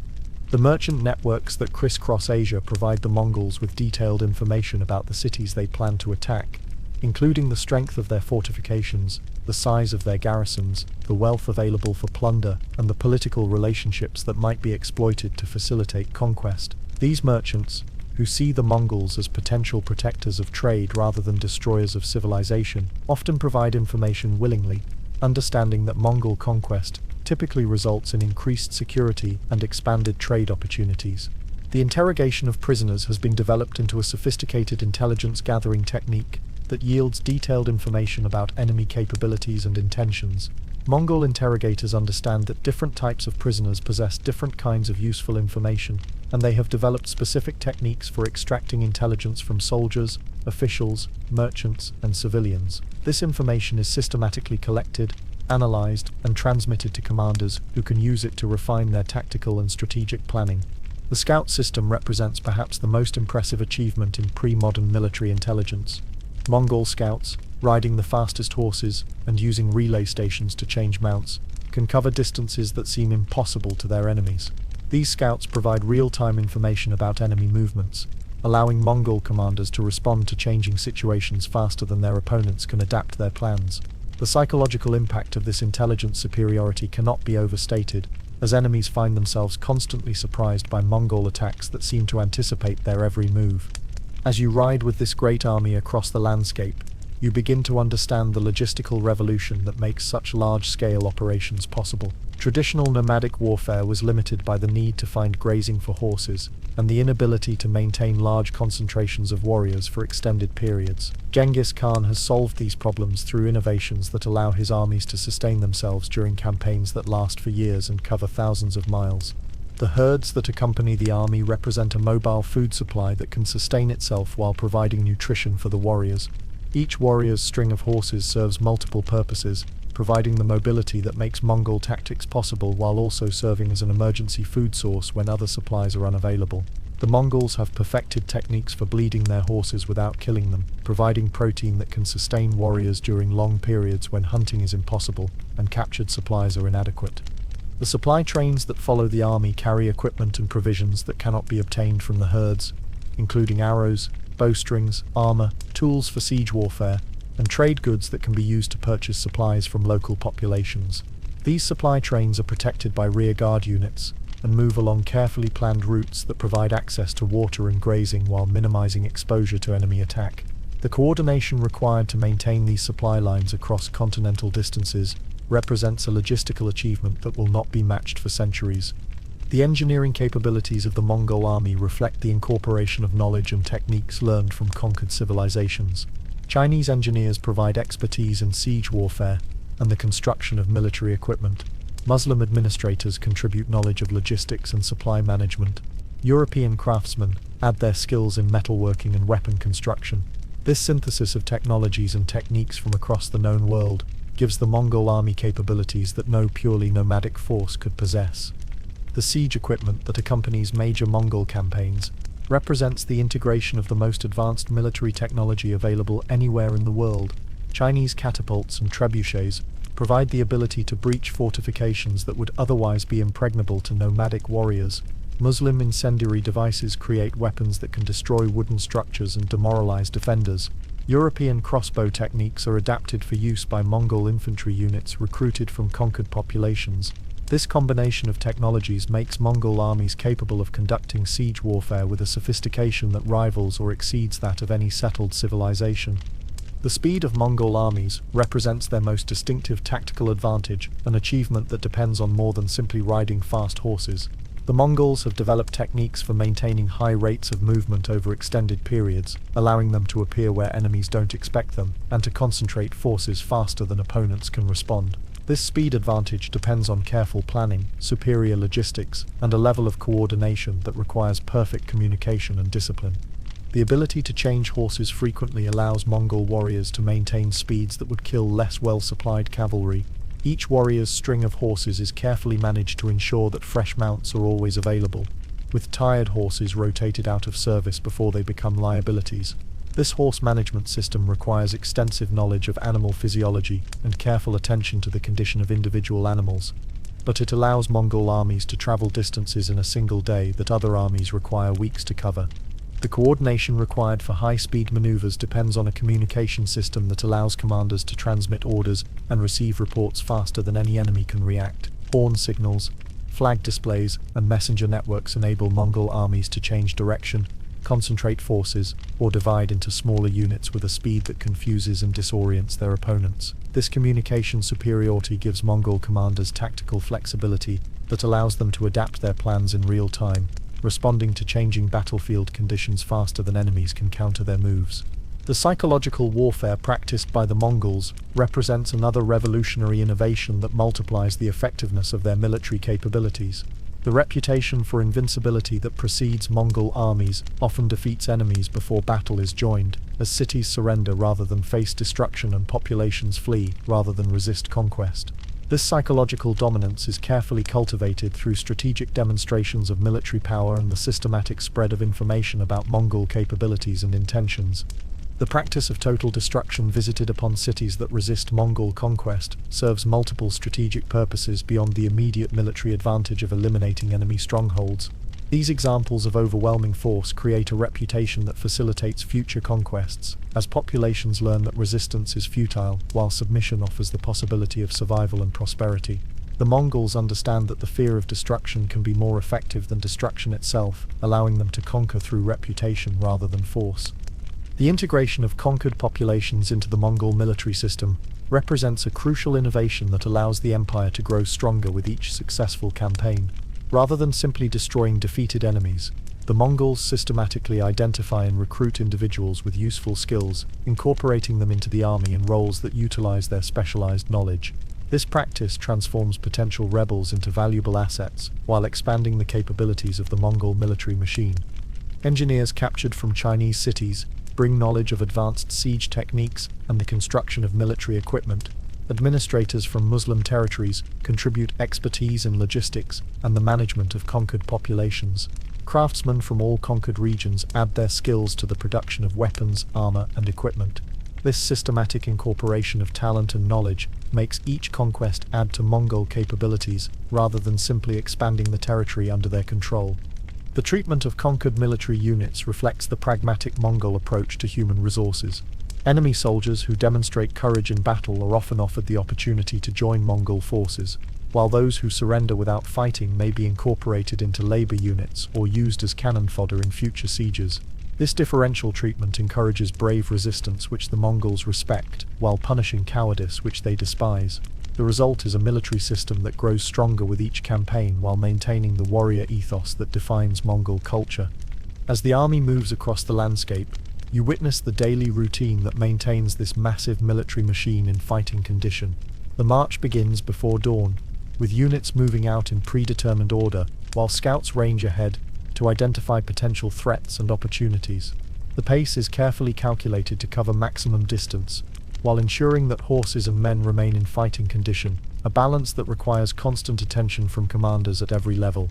The merchant networks that crisscross Asia provide the Mongols with detailed information about the cities they plan to attack, including the strength of their fortifications, the size of their garrisons, the wealth available for plunder, and the political relationships that might be exploited to facilitate conquest. These merchants, who see the Mongols as potential protectors of trade rather than destroyers of civilization, often provide information willingly, understanding that Mongol conquest typically results in increased security and expanded trade opportunities. The interrogation of prisoners has been developed into a sophisticated intelligence gathering technique that yields detailed information about enemy capabilities and intentions. Mongol interrogators understand that different types of prisoners possess different kinds of useful information, and they have developed specific techniques for extracting intelligence from soldiers, officials, merchants, and civilians. This information is systematically collected, analyzed, and transmitted to commanders who can use it to refine their tactical and strategic planning. The scout system represents perhaps the most impressive achievement in pre-modern military intelligence. Mongol scouts, riding the fastest horses and using relay stations to change mounts, can cover distances that seem impossible to their enemies. These scouts provide real-time information about enemy movements, allowing Mongol commanders to respond to changing situations faster than their opponents can adapt their plans. The psychological impact of this intelligence superiority cannot be overstated, as enemies find themselves constantly surprised by Mongol attacks that seem to anticipate their every move. As you ride with this great army across the landscape, you begin to understand the logistical revolution that makes such large-scale operations possible. Traditional nomadic warfare was limited by the need to find grazing for horses, and the inability to maintain large concentrations of warriors for extended periods. Genghis Khan has solved these problems through innovations that allow his armies to sustain themselves during campaigns that last for years and cover thousands of miles. The herds that accompany the army represent a mobile food supply that can sustain itself while providing nutrition for the warriors. Each warrior's string of horses serves multiple purposes, providing the mobility that makes Mongol tactics possible while also serving as an emergency food source when other supplies are unavailable. The Mongols have perfected techniques for bleeding their horses without killing them, providing protein that can sustain warriors during long periods when hunting is impossible and captured supplies are inadequate. The supply trains that follow the army carry equipment and provisions that cannot be obtained from the herds, including arrows, bowstrings, armor, tools for siege warfare, and trade goods that can be used to purchase supplies from local populations. These supply trains are protected by rear guard units and move along carefully planned routes that provide access to water and grazing while minimizing exposure to enemy attack. The coordination required to maintain these supply lines across continental distances represents a logistical achievement that will not be matched for centuries. The engineering capabilities of the Mongol army reflect the incorporation of knowledge and techniques learned from conquered civilizations. Chinese engineers provide expertise in siege warfare and the construction of military equipment. Muslim administrators contribute knowledge of logistics and supply management. European craftsmen add their skills in metalworking and weapon construction. This synthesis of technologies and techniques from across the known world gives the Mongol army capabilities that no purely nomadic force could possess. The siege equipment that accompanies major Mongol campaigns represents the integration of the most advanced military technology available anywhere in the world. Chinese catapults and trebuchets provide the ability to breach fortifications that would otherwise be impregnable to nomadic warriors. Muslim incendiary devices create weapons that can destroy wooden structures and demoralize defenders. European crossbow techniques are adapted for use by Mongol infantry units recruited from conquered populations. This combination of technologies makes Mongol armies capable of conducting siege warfare with a sophistication that rivals or exceeds that of any settled civilization. The speed of Mongol armies represents their most distinctive tactical advantage, an achievement that depends on more than simply riding fast horses. The Mongols have developed techniques for maintaining high rates of movement over extended periods, allowing them to appear where enemies don't expect them, and to concentrate forces faster than opponents can respond. This speed advantage depends on careful planning, superior logistics, and a level of coordination that requires perfect communication and discipline. The ability to change horses frequently allows Mongol warriors to maintain speeds that would kill less well-supplied cavalry. Each warrior's string of horses is carefully managed to ensure that fresh mounts are always available, with tired horses rotated out of service before they become liabilities. This horse management system requires extensive knowledge of animal physiology and careful attention to the condition of individual animals, but it allows Mongol armies to travel distances in a single day that other armies require weeks to cover. The coordination required for high-speed maneuvers depends on a communication system that allows commanders to transmit orders and receive reports faster than any enemy can react. Horn signals, flag displays, and messenger networks enable Mongol armies to change direction, concentrate forces, or divide into smaller units with a speed that confuses and disorients their opponents. This communication superiority gives Mongol commanders tactical flexibility that allows them to adapt their plans in real time, responding to changing battlefield conditions faster than enemies can counter their moves. The psychological warfare practiced by the Mongols represents another revolutionary innovation that multiplies the effectiveness of their military capabilities. The reputation for invincibility that precedes Mongol armies often defeats enemies before battle is joined, as cities surrender rather than face destruction and populations flee rather than resist conquest. This psychological dominance is carefully cultivated through strategic demonstrations of military power and the systematic spread of information about Mongol capabilities and intentions. The practice of total destruction visited upon cities that resist Mongol conquest serves multiple strategic purposes beyond the immediate military advantage of eliminating enemy strongholds. These examples of overwhelming force create a reputation that facilitates future conquests, as populations learn that resistance is futile, while submission offers the possibility of survival and prosperity. The Mongols understand that the fear of destruction can be more effective than destruction itself, allowing them to conquer through reputation rather than force. The integration of conquered populations into the Mongol military system represents a crucial innovation that allows the empire to grow stronger with each successful campaign. Rather than simply destroying defeated enemies, the Mongols systematically identify and recruit individuals with useful skills, incorporating them into the army in roles that utilize their specialized knowledge. This practice transforms potential rebels into valuable assets, while expanding the capabilities of the Mongol military machine. Engineers captured from Chinese cities bring knowledge of advanced siege techniques and the construction of military equipment. Administrators from Muslim territories contribute expertise in logistics and the management of conquered populations. Craftsmen from all conquered regions add their skills to the production of weapons, armor, and equipment. This systematic incorporation of talent and knowledge makes each conquest add to Mongol capabilities, rather than simply expanding the territory under their control. The treatment of conquered military units reflects the pragmatic Mongol approach to human resources. Enemy soldiers who demonstrate courage in battle are often offered the opportunity to join Mongol forces, while those who surrender without fighting may be incorporated into labor units or used as cannon fodder in future sieges. This differential treatment encourages brave resistance which the Mongols respect, while punishing cowardice which they despise. The result is a military system that grows stronger with each campaign while maintaining the warrior ethos that defines Mongol culture. As the army moves across the landscape, you witness the daily routine that maintains this massive military machine in fighting condition. The march begins before dawn, with units moving out in predetermined order, while scouts range ahead to identify potential threats and opportunities. The pace is carefully calculated to cover maximum distance, while ensuring that horses and men remain in fighting condition, a balance that requires constant attention from commanders at every level.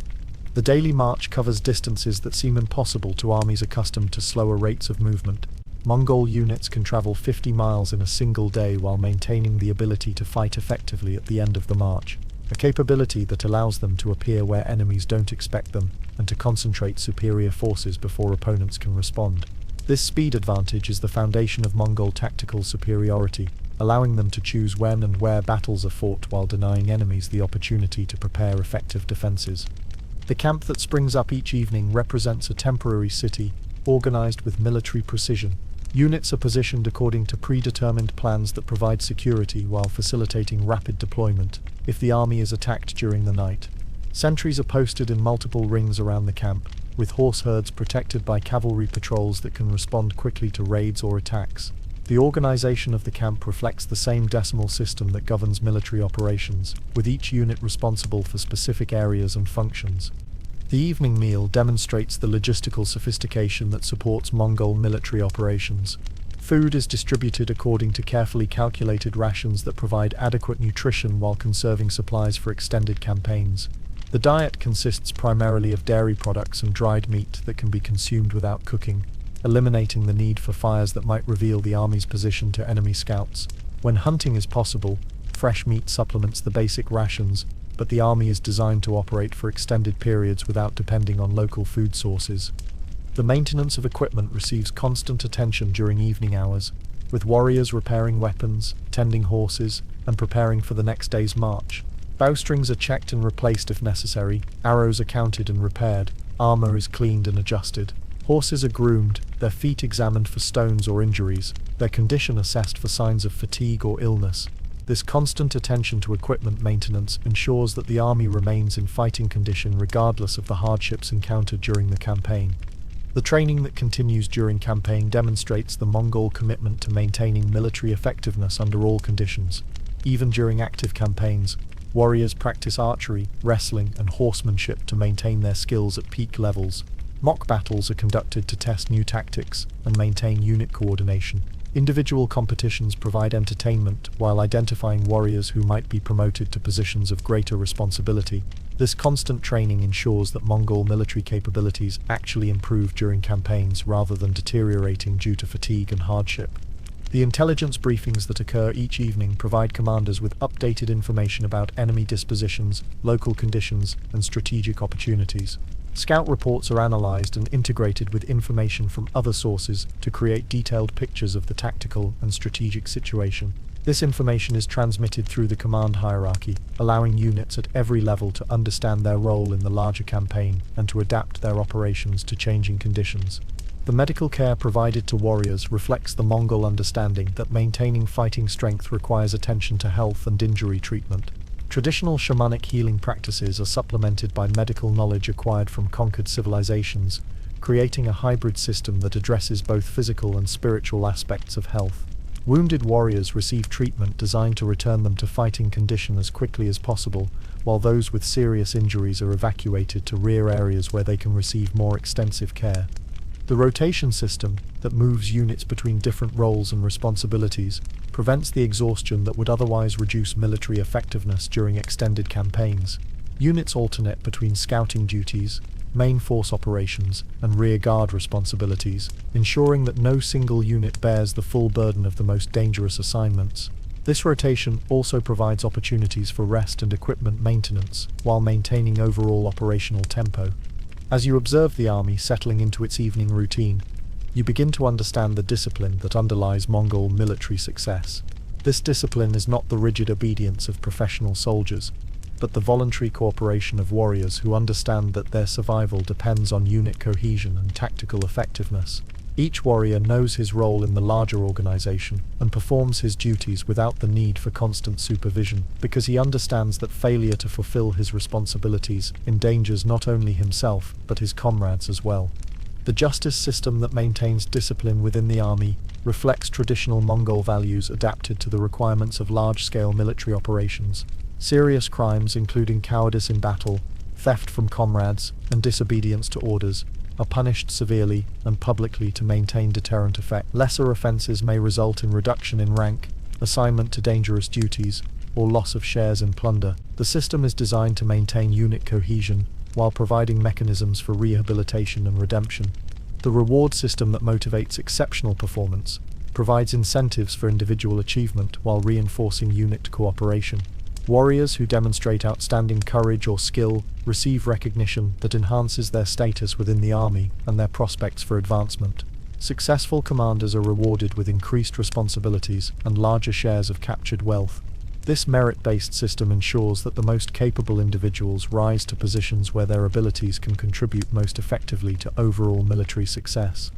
The daily march covers distances that seem impossible to armies accustomed to slower rates of movement. Mongol units can travel 50 miles in a single day while maintaining the ability to fight effectively at the end of the march, a capability that allows them to appear where enemies don't expect them and to concentrate superior forces before opponents can respond. This speed advantage is the foundation of Mongol tactical superiority, allowing them to choose when and where battles are fought while denying enemies the opportunity to prepare effective defenses. The camp that springs up each evening represents a temporary city, organized with military precision. Units are positioned according to predetermined plans that provide security while facilitating rapid deployment if the army is attacked during the night. Sentries are posted in multiple rings around the camp, with horse herds protected by cavalry patrols that can respond quickly to raids or attacks. The organization of the camp reflects the same decimal system that governs military operations, with each unit responsible for specific areas and functions. The evening meal demonstrates the logistical sophistication that supports Mongol military operations. Food is distributed according to carefully calculated rations that provide adequate nutrition while conserving supplies for extended campaigns. The diet consists primarily of dairy products and dried meat that can be consumed without cooking, eliminating the need for fires that might reveal the army's position to enemy scouts. When hunting is possible, fresh meat supplements the basic rations, but the army is designed to operate for extended periods without depending on local food sources. The maintenance of equipment receives constant attention during evening hours, with warriors repairing weapons, tending horses, and preparing for the next day's march. Bowstrings are checked and replaced if necessary, arrows are counted and repaired, armor is cleaned and adjusted. Horses are groomed, their feet examined for stones or injuries, their condition assessed for signs of fatigue or illness. This constant attention to equipment maintenance ensures that the army remains in fighting condition regardless of the hardships encountered during the campaign. The training that continues during campaign demonstrates the Mongol commitment to maintaining military effectiveness under all conditions. Even during active campaigns, warriors practice archery, wrestling, and horsemanship to maintain their skills at peak levels. Mock battles are conducted to test new tactics and maintain unit coordination. Individual competitions provide entertainment while identifying warriors who might be promoted to positions of greater responsibility. This constant training ensures that Mongol military capabilities actually improve during campaigns rather than deteriorating due to fatigue and hardship. The intelligence briefings that occur each evening provide commanders with updated information about enemy dispositions, local conditions, and strategic opportunities. Scout reports are analyzed and integrated with information from other sources to create detailed pictures of the tactical and strategic situation. This information is transmitted through the command hierarchy, allowing units at every level to understand their role in the larger campaign and to adapt their operations to changing conditions. The medical care provided to warriors reflects the Mongol understanding that maintaining fighting strength requires attention to health and injury treatment. Traditional shamanic healing practices are supplemented by medical knowledge acquired from conquered civilizations, creating a hybrid system that addresses both physical and spiritual aspects of health. Wounded warriors receive treatment designed to return them to fighting condition as quickly as possible, while those with serious injuries are evacuated to rear areas where they can receive more extensive care. The rotation system, that moves units between different roles and responsibilities, prevents the exhaustion that would otherwise reduce military effectiveness during extended campaigns. Units alternate between scouting duties, main force operations, and rear guard responsibilities, ensuring that no single unit bears the full burden of the most dangerous assignments. This rotation also provides opportunities for rest and equipment maintenance, while maintaining overall operational tempo. As you observe the army settling into its evening routine, you begin to understand the discipline that underlies Mongol military success. This discipline is not the rigid obedience of professional soldiers, but the voluntary cooperation of warriors who understand that their survival depends on unit cohesion and tactical effectiveness. Each warrior knows his role in the larger organization and performs his duties without the need for constant supervision, because he understands that failure to fulfill his responsibilities endangers not only himself, but his comrades as well. The justice system that maintains discipline within the army reflects traditional Mongol values adapted to the requirements of large-scale military operations. Serious crimes, including cowardice in battle, theft from comrades, and disobedience to orders, are punished severely and publicly to maintain deterrent effect. Lesser offenses may result in reduction in rank, assignment to dangerous duties, or loss of shares in plunder. The system is designed to maintain unit cohesion, while providing mechanisms for rehabilitation and redemption. The reward system that motivates exceptional performance provides incentives for individual achievement while reinforcing unit cooperation. Warriors who demonstrate outstanding courage or skill receive recognition that enhances their status within the army and their prospects for advancement. Successful commanders are rewarded with increased responsibilities and larger shares of captured wealth. This merit-based system ensures that the most capable individuals rise to positions where their abilities can contribute most effectively to overall military success.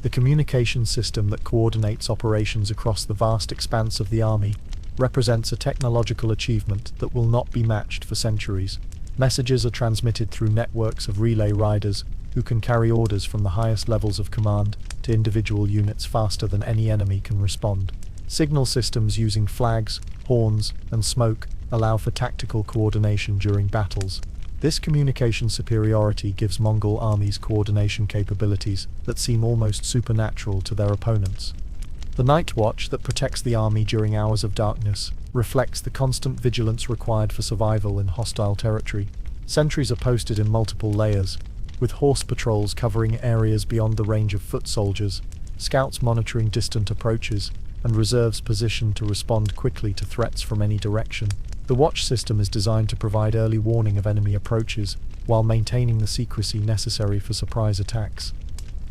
The communication system that coordinates operations across the vast expanse of the army represents a technological achievement that will not be matched for centuries. Messages are transmitted through networks of relay riders who can carry orders from the highest levels of command to individual units faster than any enemy can respond. Signal systems using flags, horns, and smoke allow for tactical coordination during battles. This communication superiority gives Mongol armies coordination capabilities that seem almost supernatural to their opponents. The night watch that protects the army during hours of darkness reflects the constant vigilance required for survival in hostile territory. Sentries are posted in multiple layers, with horse patrols covering areas beyond the range of foot soldiers, scouts monitoring distant approaches, and reserves positioned to respond quickly to threats from any direction. The watch system is designed to provide early warning of enemy approaches, while maintaining the secrecy necessary for surprise attacks.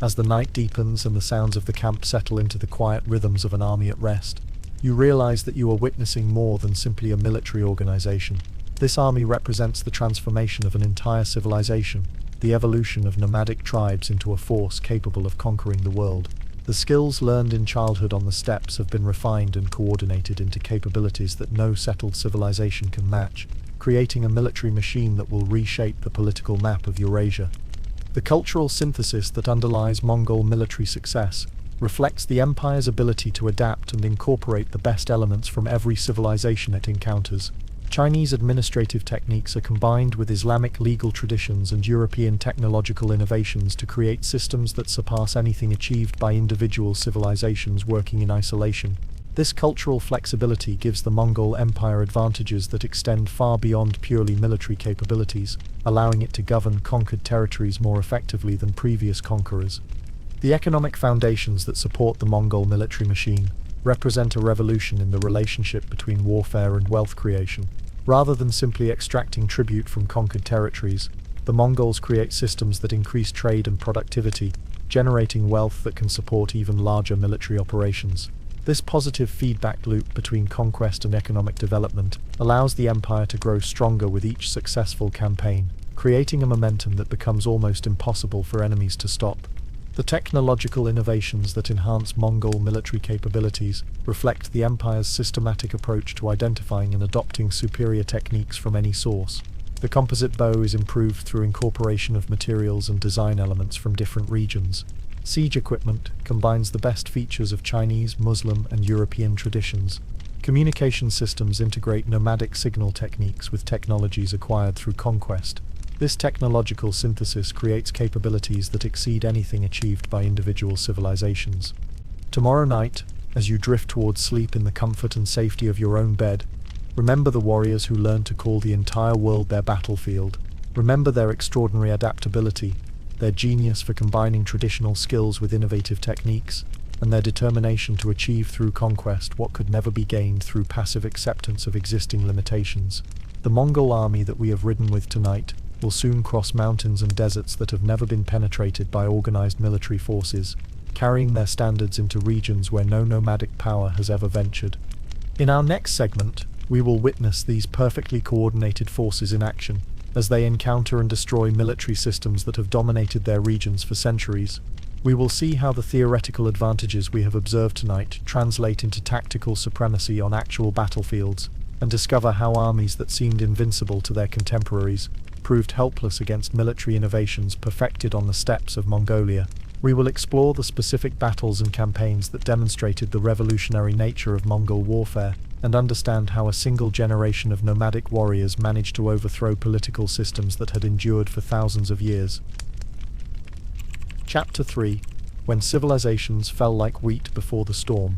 As the night deepens and the sounds of the camp settle into the quiet rhythms of an army at rest, you realize that you are witnessing more than simply a military organization. This army represents the transformation of an entire civilization, the evolution of nomadic tribes into a force capable of conquering the world. The skills learned in childhood on the steppes have been refined and coordinated into capabilities that no settled civilization can match, creating a military machine that will reshape the political map of Eurasia. The cultural synthesis that underlies Mongol military success reflects the empire's ability to adapt and incorporate the best elements from every civilization it encounters. Chinese administrative techniques are combined with Islamic legal traditions and European technological innovations to create systems that surpass anything achieved by individual civilizations working in isolation. This cultural flexibility gives the Mongol Empire advantages that extend far beyond purely military capabilities, allowing it to govern conquered territories more effectively than previous conquerors. The economic foundations that support the Mongol military machine represent a revolution in the relationship between warfare and wealth creation. Rather than simply extracting tribute from conquered territories, the Mongols create systems that increase trade and productivity, generating wealth that can support even larger military operations. This positive feedback loop between conquest and economic development allows the empire to grow stronger with each successful campaign, creating a momentum that becomes almost impossible for enemies to stop. The technological innovations that enhance Mongol military capabilities reflect the empire's systematic approach to identifying and adopting superior techniques from any source. The composite bow is improved through incorporation of materials and design elements from different regions. Siege equipment combines the best features of Chinese, Muslim, and European traditions. Communication systems integrate nomadic signal techniques with technologies acquired through conquest. This technological synthesis creates capabilities that exceed anything achieved by individual civilizations. Tomorrow night, as you drift towards sleep in the comfort and safety of your own bed, remember the warriors who learned to call the entire world their battlefield. Remember their extraordinary adaptability, their genius for combining traditional skills with innovative techniques, and their determination to achieve through conquest what could never be gained through passive acceptance of existing limitations. The Mongol army that we have ridden with tonight will soon cross mountains and deserts that have never been penetrated by organized military forces, carrying their standards into regions where no nomadic power has ever ventured. In our next segment, we will witness these perfectly coordinated forces in action, as they encounter and destroy military systems that have dominated their regions for centuries. We will see how the theoretical advantages we have observed tonight translate into tactical supremacy on actual battlefields, and discover how armies that seemed invincible to their contemporaries proved helpless against military innovations perfected on the steppes of Mongolia. We will explore the specific battles and campaigns that demonstrated the revolutionary nature of Mongol warfare, and understand how a single generation of nomadic warriors managed to overthrow political systems that had endured for thousands of years. Chapter 3: When Civilizations Fell Like Wheat Before the Storm.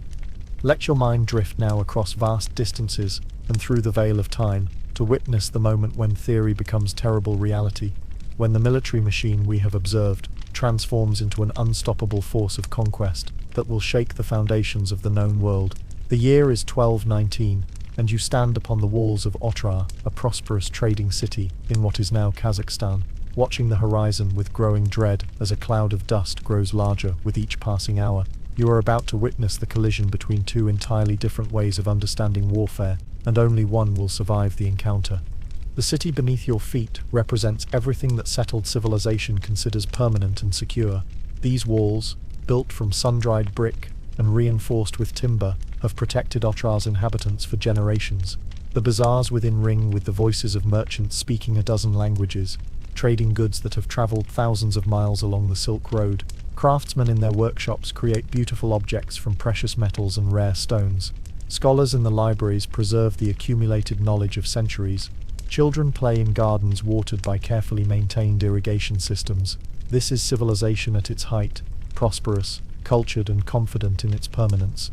Let your mind drift now across vast distances and through the veil of time, to witness the moment when theory becomes terrible reality. when the military machine we have observed transforms into an unstoppable force of conquest that will shake the foundations of the known world. The year is 1219, and you stand upon the walls of Otrar, a prosperous trading city in what is now Kazakhstan, watching the horizon with growing dread as a cloud of dust grows larger with each passing hour. You are about to witness the collision between two entirely different ways of understanding warfare, and only one will survive the encounter. The city beneath your feet represents everything that settled civilization considers permanent and secure. These walls, built from sun-dried brick and reinforced with timber, have protected Otrar's inhabitants for generations. The bazaars within ring with the voices of merchants speaking a dozen languages, trading goods that have traveled thousands of miles along the Silk Road. Craftsmen in their workshops create beautiful objects from precious metals and rare stones. Scholars in the libraries preserve the accumulated knowledge of centuries. Children play in gardens watered by carefully maintained irrigation systems. This is civilization at its height, prosperous, cultured and confident in its permanence.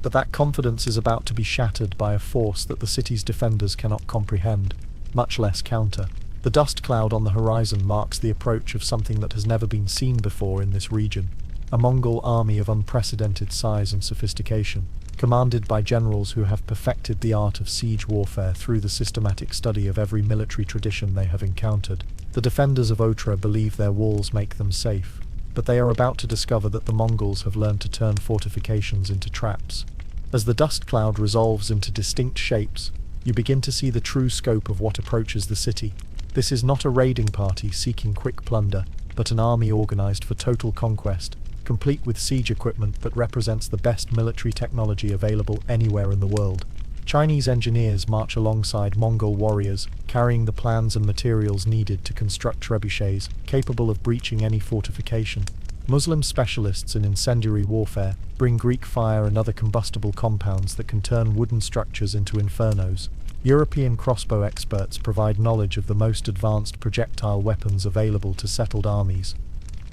But that confidence is about to be shattered by a force that the city's defenders cannot comprehend, much less counter. The dust cloud on the horizon marks the approach of something that has never been seen before in this region. A Mongol army of unprecedented size and sophistication, commanded by generals who have perfected the art of siege warfare through the systematic study of every military tradition they have encountered. The defenders of Otrar believe their walls make them safe, but they are about to discover that the Mongols have learned to turn fortifications into traps. As the dust cloud resolves into distinct shapes, you begin to see the true scope of what approaches the city. This is not a raiding party seeking quick plunder, but an army organized for total conquest, complete with siege equipment that represents the best military technology available anywhere in the world. Chinese engineers march alongside Mongol warriors, carrying the plans and materials needed to construct trebuchets capable of breaching any fortification. Muslim specialists in incendiary warfare bring Greek fire and other combustible compounds that can turn wooden structures into infernos. European crossbow experts provide knowledge of the most advanced projectile weapons available to settled armies.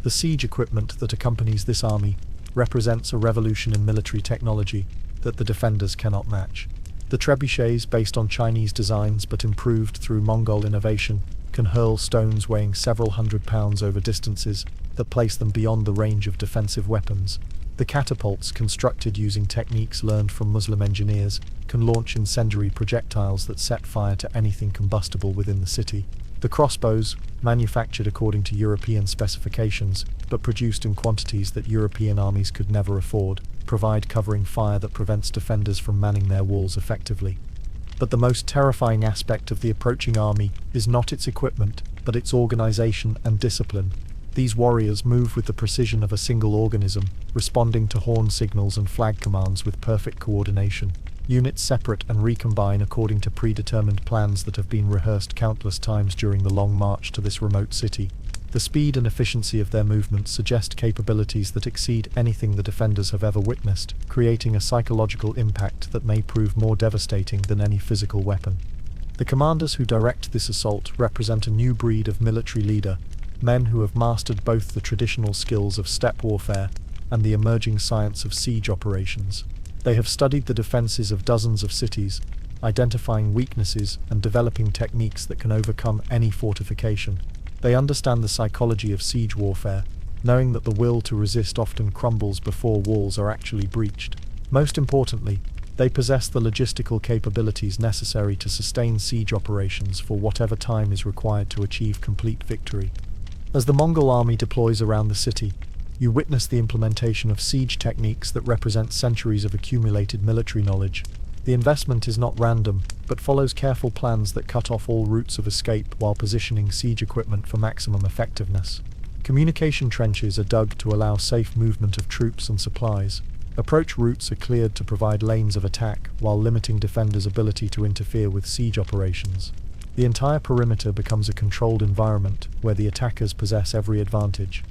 The siege equipment that accompanies this army represents a revolution in military technology that the defenders cannot match. The trebuchets, based on Chinese designs but improved through Mongol innovation, can hurl stones weighing several hundred pounds over distances that place them beyond the range of defensive weapons. The catapults, constructed using techniques learned from Muslim engineers, can launch incendiary projectiles that set fire to anything combustible within the city. The crossbows, manufactured according to European specifications, but produced in quantities that European armies could never afford, provide covering fire that prevents defenders from manning their walls effectively. But the most terrifying aspect of the approaching army is not its equipment, but its organization and discipline. These warriors move with the precision of a single organism, responding to horn signals and flag commands with perfect coordination. Units separate and recombine according to predetermined plans that have been rehearsed countless times during the long march to this remote city. The speed and efficiency of their movements suggest capabilities that exceed anything the defenders have ever witnessed, creating a psychological impact that may prove more devastating than any physical weapon. The commanders who direct this assault represent a new breed of military leader, men who have mastered both the traditional skills of steppe warfare and the emerging science of siege operations. They have studied the defenses of dozens of cities, identifying weaknesses and developing techniques that can overcome any fortification. They understand the psychology of siege warfare, knowing that the will to resist often crumbles before walls are actually breached. Most importantly, they possess the logistical capabilities necessary to sustain siege operations for whatever time is required to achieve complete victory. As the Mongol army deploys around the city, you witness the implementation of siege techniques that represent centuries of accumulated military knowledge. The investment is not random, but follows careful plans that cut off all routes of escape while positioning siege equipment for maximum effectiveness. Communication trenches are dug to allow safe movement of troops and supplies. Approach routes are cleared to provide lanes of attack while limiting defenders' ability to interfere with siege operations. The entire perimeter becomes a controlled environment where the attackers possess every advantage.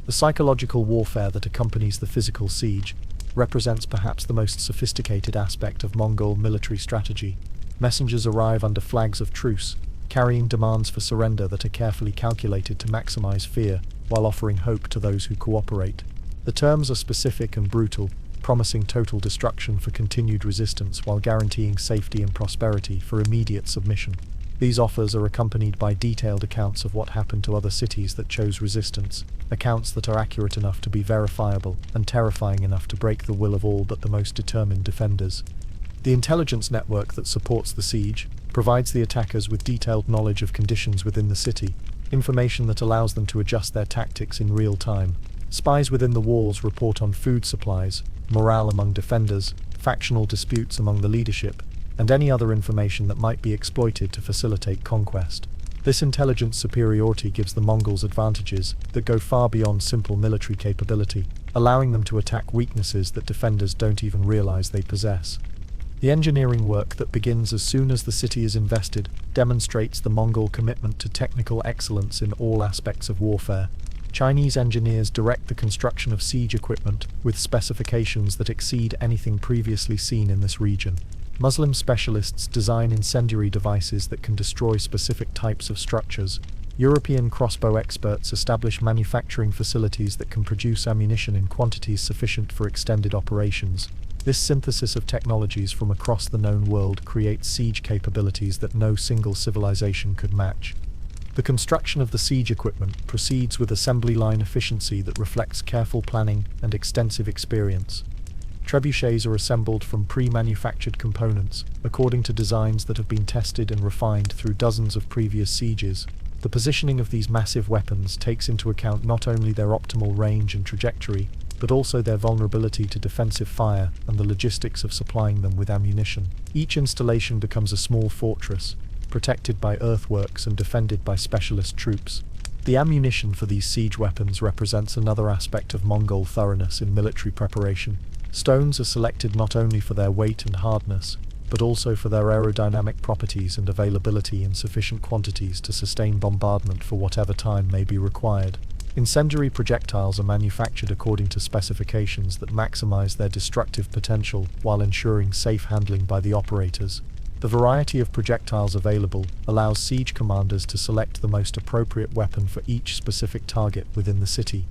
The psychological warfare that accompanies the physical siege represents perhaps the most sophisticated aspect of Mongol military strategy. Messengers arrive under flags of truce, carrying demands for surrender that are carefully calculated to maximize fear while offering hope to those who cooperate. The terms are specific and brutal, promising total destruction for continued resistance while guaranteeing safety and prosperity for immediate submission. These offers are accompanied by detailed accounts of what happened to other cities that chose resistance, accounts that are accurate enough to be verifiable and terrifying enough to break the will of all but the most determined defenders. The intelligence network that supports the siege provides the attackers with detailed knowledge of conditions within the city, information that allows them to adjust their tactics in real time. Spies within the walls report on food supplies, morale among defenders, factional disputes among the leadership, and any other information that might be exploited to facilitate conquest. This intelligence superiority gives the Mongols advantages that go far beyond simple military capability, allowing them to attack weaknesses that defenders don't even realize they possess. The engineering work that begins as soon as the city is invested demonstrates the Mongol commitment to technical excellence in all aspects of warfare. Chinese engineers direct the construction of siege equipment with specifications that exceed anything previously seen in this region. Muslim specialists design incendiary devices that can destroy specific types of structures. European crossbow experts establish manufacturing facilities that can produce ammunition in quantities sufficient for extended operations. This synthesis of technologies from across the known world creates siege capabilities that no single civilization could match. The construction of the siege equipment proceeds with assembly line efficiency that reflects careful planning and extensive experience. Trebuchets are assembled from pre-manufactured components, according to designs that have been tested and refined through dozens of previous sieges. The positioning of these massive weapons takes into account not only their optimal range and trajectory, but also their vulnerability to defensive fire and the logistics of supplying them with ammunition. Each installation becomes a small fortress, protected by earthworks and defended by specialist troops. The ammunition for these siege weapons represents another aspect of Mongol thoroughness in military preparation. Stones are selected not only for their weight and hardness, but also for their aerodynamic properties and availability in sufficient quantities to sustain bombardment for whatever time may be required. Incendiary projectiles are manufactured according to specifications that maximize their destructive potential while ensuring safe handling by the operators. The variety of projectiles available allows siege commanders to select the most appropriate weapon for each specific target within the city.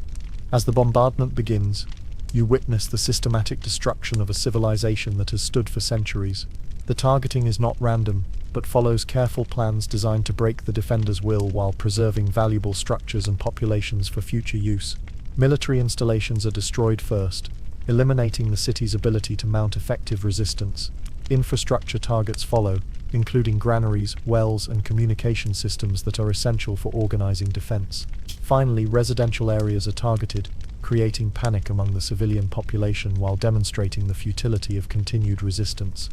As the bombardment begins, you witness the systematic destruction of a civilization that has stood for centuries. The targeting is not random, but follows careful plans designed to break the defender's will while preserving valuable structures and populations for future use. Military installations are destroyed first, eliminating the city's ability to mount effective resistance. Infrastructure targets follow, including granaries, wells, and communication systems that are essential for organizing defense. Finally, residential areas are targeted, creating panic among the civilian population while demonstrating the futility of continued resistance.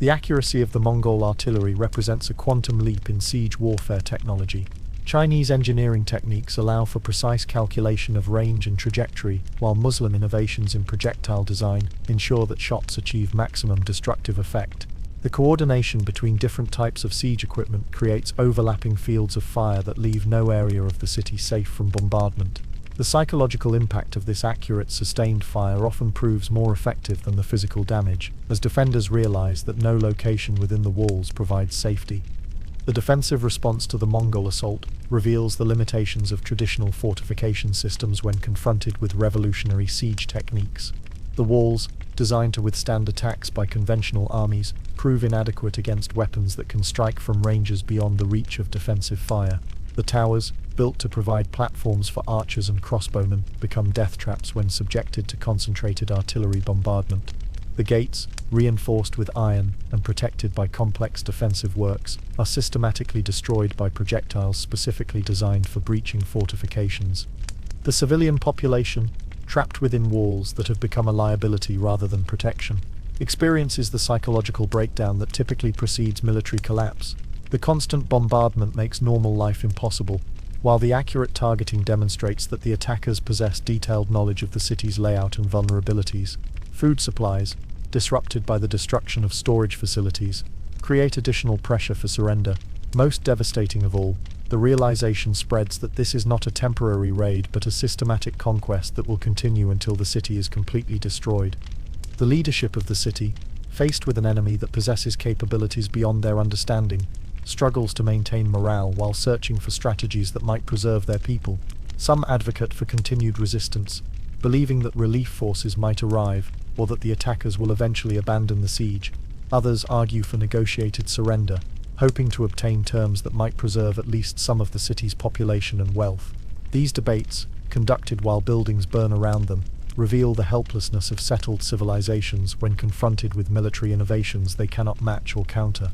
The accuracy of the Mongol artillery represents a quantum leap in siege warfare technology. Chinese engineering techniques allow for precise calculation of range and trajectory, while Muslim innovations in projectile design ensure that shots achieve maximum destructive effect. The coordination between different types of siege equipment creates overlapping fields of fire that leave no area of the city safe from bombardment. The psychological impact of this accurate, sustained fire often proves more effective than the physical damage, as defenders realize that no location within the walls provides safety. The defensive response to the Mongol assault reveals the limitations of traditional fortification systems when confronted with revolutionary siege techniques. The walls, designed to withstand attacks by conventional armies, prove inadequate against weapons that can strike from ranges beyond the reach of defensive fire. The towers, built to provide platforms for archers and crossbowmen, become death traps when subjected to concentrated artillery bombardment. The gates, reinforced with iron and protected by complex defensive works, are systematically destroyed by projectiles specifically designed for breaching fortifications. The civilian population, trapped within walls that have become a liability rather than protection, experiences the psychological breakdown that typically precedes military collapse. The constant bombardment makes normal life impossible, while the accurate targeting demonstrates that the attackers possess detailed knowledge of the city's layout and vulnerabilities. Food supplies, disrupted by the destruction of storage facilities, create additional pressure for surrender. Most devastating of all, the realization spreads that this is not a temporary raid but a systematic conquest that will continue until the city is completely destroyed. The leadership of the city, faced with an enemy that possesses capabilities beyond their understanding, struggles to maintain morale while searching for strategies that might preserve their people. Some advocate for continued resistance, believing that relief forces might arrive or that the attackers will eventually abandon the siege. Others argue for negotiated surrender, hoping to obtain terms that might preserve at least some of the city's population and wealth. These debates, conducted while buildings burn around them, reveal the helplessness of settled civilizations when confronted with military innovations they cannot match or counter.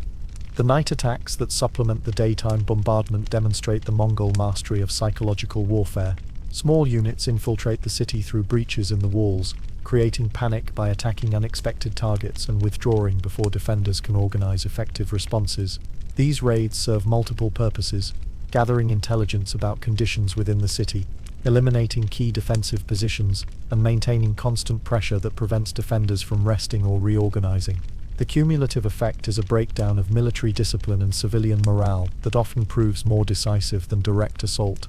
The night attacks that supplement the daytime bombardment demonstrate the Mongol mastery of psychological warfare. Small units infiltrate the city through breaches in the walls, creating panic by attacking unexpected targets and withdrawing before defenders can organize effective responses. These raids serve multiple purposes: gathering intelligence about conditions within the city, eliminating key defensive positions, and maintaining constant pressure that prevents defenders from resting or reorganizing. The cumulative effect is a breakdown of military discipline and civilian morale that often proves more decisive than direct assault.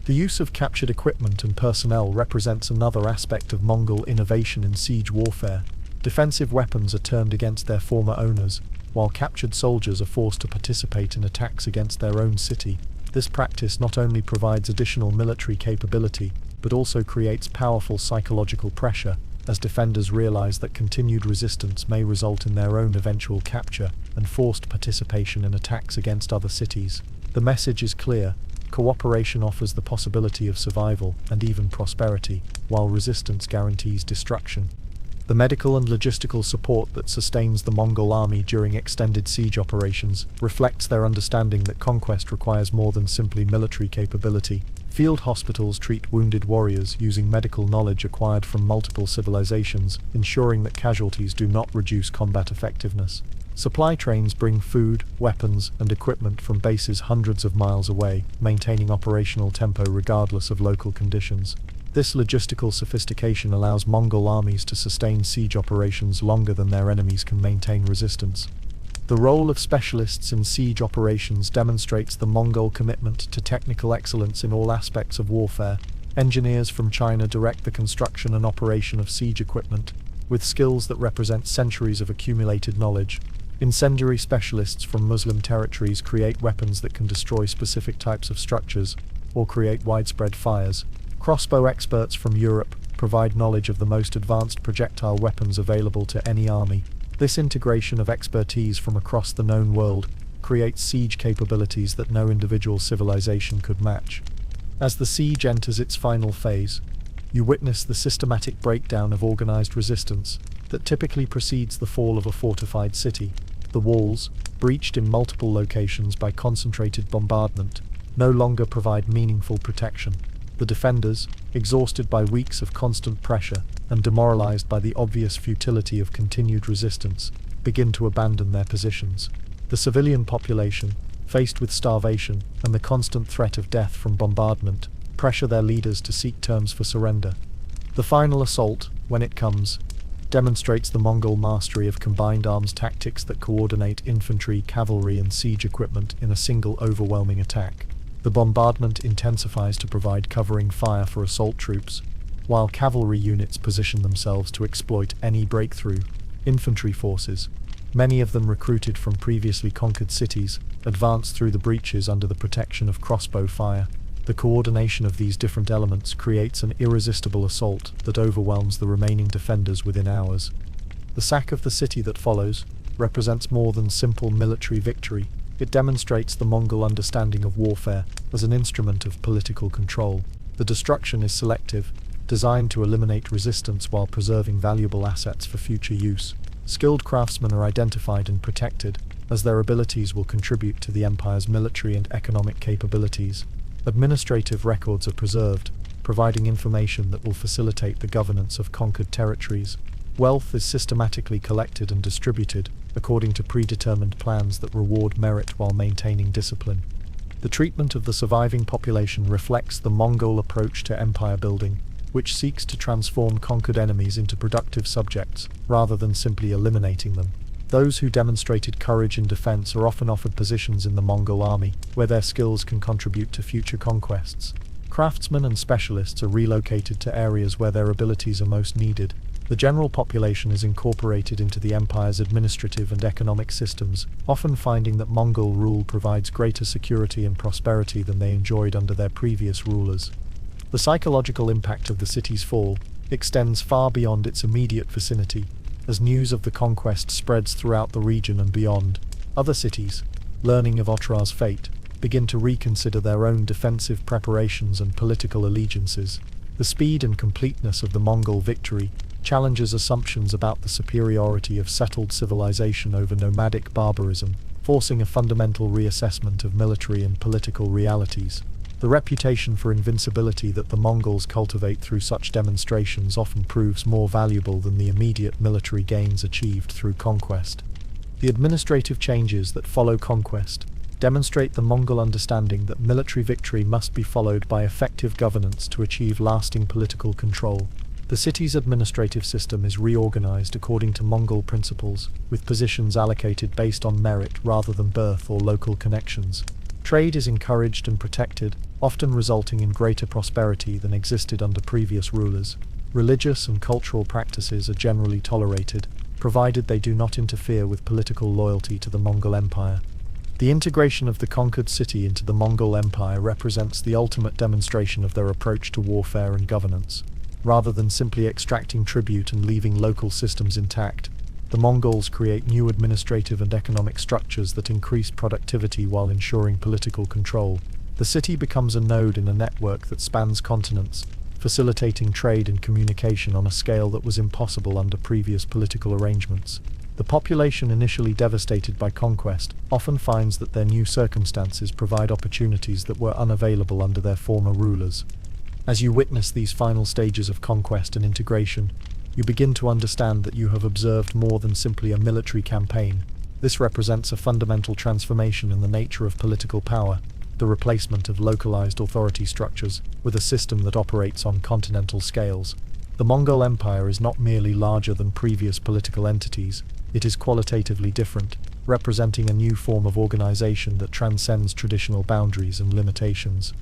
The use of captured equipment and personnel represents another aspect of Mongol innovation in siege warfare. Defensive weapons are turned against their former owners, while captured soldiers are forced to participate in attacks against their own city. This practice not only provides additional military capability, but also creates powerful psychological pressure, as defenders realize that continued resistance may result in their own eventual capture and forced participation in attacks against other cities. The message is clear: cooperation offers the possibility of survival and even prosperity, while resistance guarantees destruction. The medical and logistical support that sustains the Mongol army during extended siege operations reflects their understanding that conquest requires more than simply military capability. Field hospitals treat wounded warriors using medical knowledge acquired from multiple civilizations, ensuring that casualties do not reduce combat effectiveness. Supply trains bring food, weapons, and equipment from bases hundreds of miles away, maintaining operational tempo regardless of local conditions. This logistical sophistication allows Mongol armies to sustain siege operations longer than their enemies can maintain resistance. The role of specialists in siege operations demonstrates the Mongol commitment to technical excellence in all aspects of warfare. Engineers from China direct the construction and operation of siege equipment, with skills that represent centuries of accumulated knowledge. Incendiary specialists from Muslim territories create weapons that can destroy specific types of structures, or create widespread fires. Crossbow experts from Europe provide knowledge of the most advanced projectile weapons available to any army. This integration of expertise from across the known world creates siege capabilities that no individual civilization could match. As the siege enters its final phase, you witness the systematic breakdown of organized resistance that typically precedes the fall of a fortified city. The walls, breached in multiple locations by concentrated bombardment, no longer provide meaningful protection. The defenders, exhausted by weeks of constant pressure and demoralized by the obvious futility of continued resistance, begin to abandon their positions. The civilian population, faced with starvation and the constant threat of death from bombardment, pressure their leaders to seek terms for surrender. The final assault, when it comes, demonstrates the Mongol mastery of combined arms tactics that coordinate infantry, cavalry, and siege equipment in a single overwhelming attack. The bombardment intensifies to provide covering fire for assault troops, while cavalry units position themselves to exploit any breakthrough. Infantry forces, many of them recruited from previously conquered cities, advance through the breaches under the protection of crossbow fire. The coordination of these different elements creates an irresistible assault that overwhelms the remaining defenders within hours. The sack of the city that follows represents more than simple military victory. It demonstrates the Mongol understanding of warfare as an instrument of political control. The destruction is selective, designed to eliminate resistance while preserving valuable assets for future use. Skilled craftsmen are identified and protected, as their abilities will contribute to the empire's military and economic capabilities. Administrative records are preserved, providing information that will facilitate the governance of conquered territories. Wealth is systematically collected and distributed, according to predetermined plans that reward merit while maintaining discipline. The treatment of the surviving population reflects the Mongol approach to empire building, which seeks to transform conquered enemies into productive subjects, rather than simply eliminating them. Those who demonstrated courage in defense are often offered positions in the Mongol army, where their skills can contribute to future conquests. Craftsmen and specialists are relocated to areas where their abilities are most needed. The general population is incorporated into the empire's administrative and economic systems, often finding that Mongol rule provides greater security and prosperity than they enjoyed under their previous rulers. The psychological impact of the city's fall extends far beyond its immediate vicinity, as news of the conquest spreads throughout the region and beyond. Other cities, learning of Otra's fate, begin to reconsider their own defensive preparations and political allegiances. The speed and completeness of the Mongol victory challenges assumptions about the superiority of settled civilization over nomadic barbarism, forcing a fundamental reassessment of military and political realities. The reputation for invincibility that the Mongols cultivate through such demonstrations often proves more valuable than the immediate military gains achieved through conquest. The administrative changes that follow conquest demonstrate the Mongol understanding that military victory must be followed by effective governance to achieve lasting political control. The city's administrative system is reorganized according to Mongol principles, with positions allocated based on merit rather than birth or local connections. Trade is encouraged and protected, often resulting in greater prosperity than existed under previous rulers. Religious and cultural practices are generally tolerated, provided they do not interfere with political loyalty to the Mongol Empire. The integration of the conquered city into the Mongol Empire represents the ultimate demonstration of their approach to warfare and governance. Rather than simply extracting tribute and leaving local systems intact, the Mongols create new administrative and economic structures that increase productivity while ensuring political control. The city becomes a node in a network that spans continents, facilitating trade and communication on a scale that was impossible under previous political arrangements. The population initially devastated by conquest often finds that their new circumstances provide opportunities that were unavailable under their former rulers. As you witness these final stages of conquest and integration, you begin to understand that you have observed more than simply a military campaign. This represents a fundamental transformation in the nature of political power, the replacement of localized authority structures with a system that operates on continental scales. The Mongol Empire is not merely larger than previous political entities, it is qualitatively different, representing a new form of organization that transcends traditional boundaries and limitations.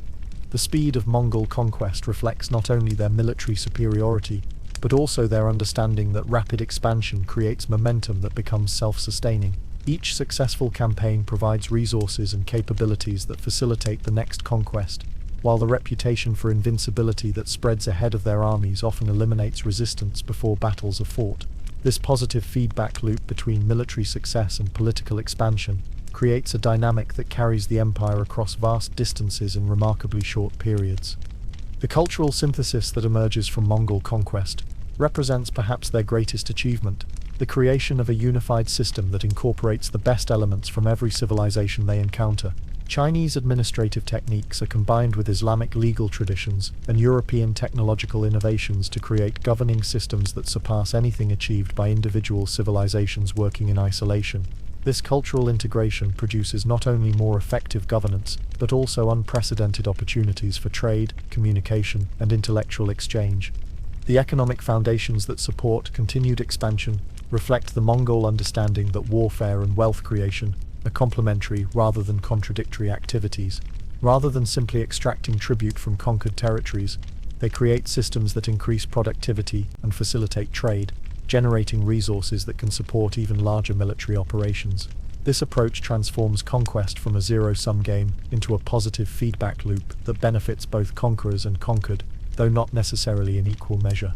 The speed of Mongol conquest reflects not only their military superiority, but also their understanding that rapid expansion creates momentum that becomes self-sustaining. Each successful campaign provides resources and capabilities that facilitate the next conquest, while the reputation for invincibility that spreads ahead of their armies often eliminates resistance before battles are fought. This positive feedback loop between military success and political expansion creates a dynamic that carries the empire across vast distances in remarkably short periods. The cultural synthesis that emerges from Mongol conquest represents perhaps their greatest achievement, the creation of a unified system that incorporates the best elements from every civilization they encounter. Chinese administrative techniques are combined with Islamic legal traditions and European technological innovations to create governing systems that surpass anything achieved by individual civilizations working in isolation. This cultural integration produces not only more effective governance, but also unprecedented opportunities for trade, communication, and intellectual exchange. The economic foundations that support continued expansion reflect the Mongol understanding that warfare and wealth creation are complementary rather than contradictory activities. Rather than simply extracting tribute from conquered territories, they create systems that increase productivity and facilitate trade, generating resources that can support even larger military operations. This approach transforms conquest from a zero-sum game into a positive feedback loop that benefits both conquerors and conquered, though not necessarily in equal measure.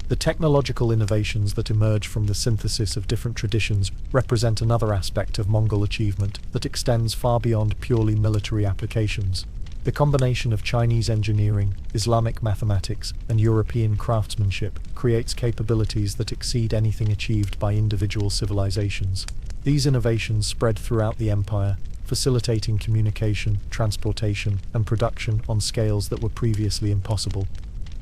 The technological innovations that emerge from the synthesis of different traditions represent another aspect of Mongol achievement that extends far beyond purely military applications. The combination of Chinese engineering, Islamic mathematics, and European craftsmanship creates capabilities that exceed anything achieved by individual civilizations. These innovations spread throughout the empire, facilitating communication, transportation, and production on scales that were previously impossible.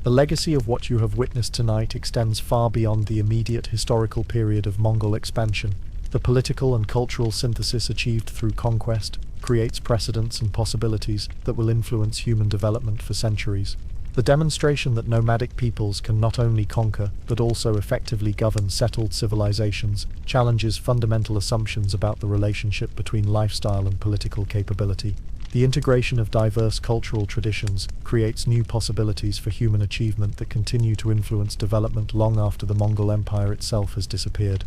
The legacy of what you have witnessed tonight extends far beyond the immediate historical period of Mongol expansion. The political and cultural synthesis achieved through conquest creates precedents and possibilities that will influence human development for centuries. The demonstration that nomadic peoples can not only conquer, but also effectively govern settled civilizations, challenges fundamental assumptions about the relationship between lifestyle and political capability. The integration of diverse cultural traditions creates new possibilities for human achievement that continue to influence development long after the Mongol Empire itself has disappeared.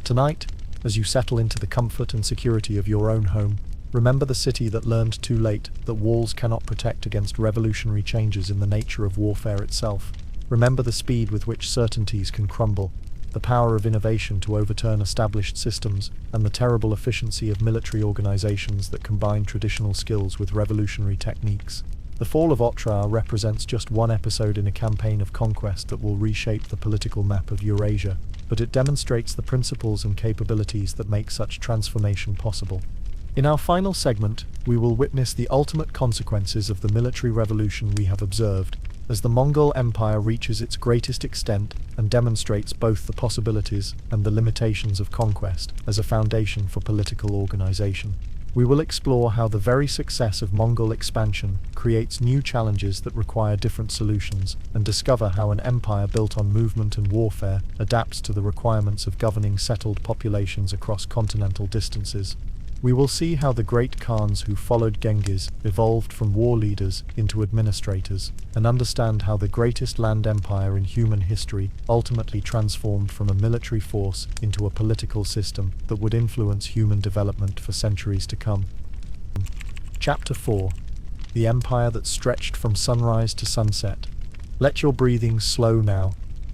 Tonight, as you settle into the comfort and security of your own home, remember the city that learned too late that walls cannot protect against revolutionary changes in the nature of warfare itself. Remember the speed with which certainties can crumble, the power of innovation to overturn established systems, and the terrible efficiency of military organizations that combine traditional skills with revolutionary techniques. The fall of Otrar represents just one episode in a campaign of conquest that will reshape the political map of Eurasia, but it demonstrates the principles and capabilities that make such transformation possible. In our final segment, we will witness the ultimate consequences of the military revolution we have observed, as the Mongol Empire reaches its greatest extent and demonstrates both the possibilities and the limitations of conquest as a foundation for political organization. We will explore how the very success of Mongol expansion creates new challenges that require different solutions, and discover how an empire built on movement and warfare adapts to the requirements of governing settled populations across continental distances. We will see how the great Khans who followed Genghis evolved from war leaders into administrators, and understand how the greatest land empire in human history ultimately transformed from a military force into a political system that would influence human development for centuries to come. Chapter 4. The Empire that Stretched from Sunrise to Sunset. Let your breathing slow now,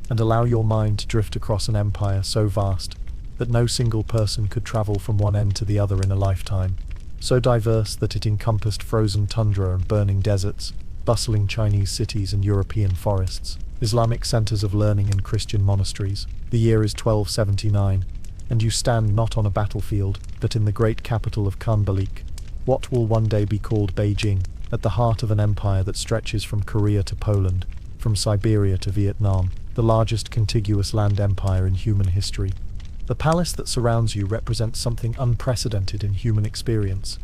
and allow your mind to drift across an empire so vast that no single person could travel from one end to the other in a lifetime, so diverse that it encompassed frozen tundra and burning deserts, bustling Chinese cities and European forests, Islamic centers of learning and Christian monasteries. The year is 1279, and you stand not on a battlefield, but in the great capital of Khanbalik, what will one day be called Beijing, at the heart of an empire that stretches from Korea to Poland, from Siberia to Vietnam, the largest contiguous land empire in human history. The palace that surrounds you represents something unprecedented in human experience,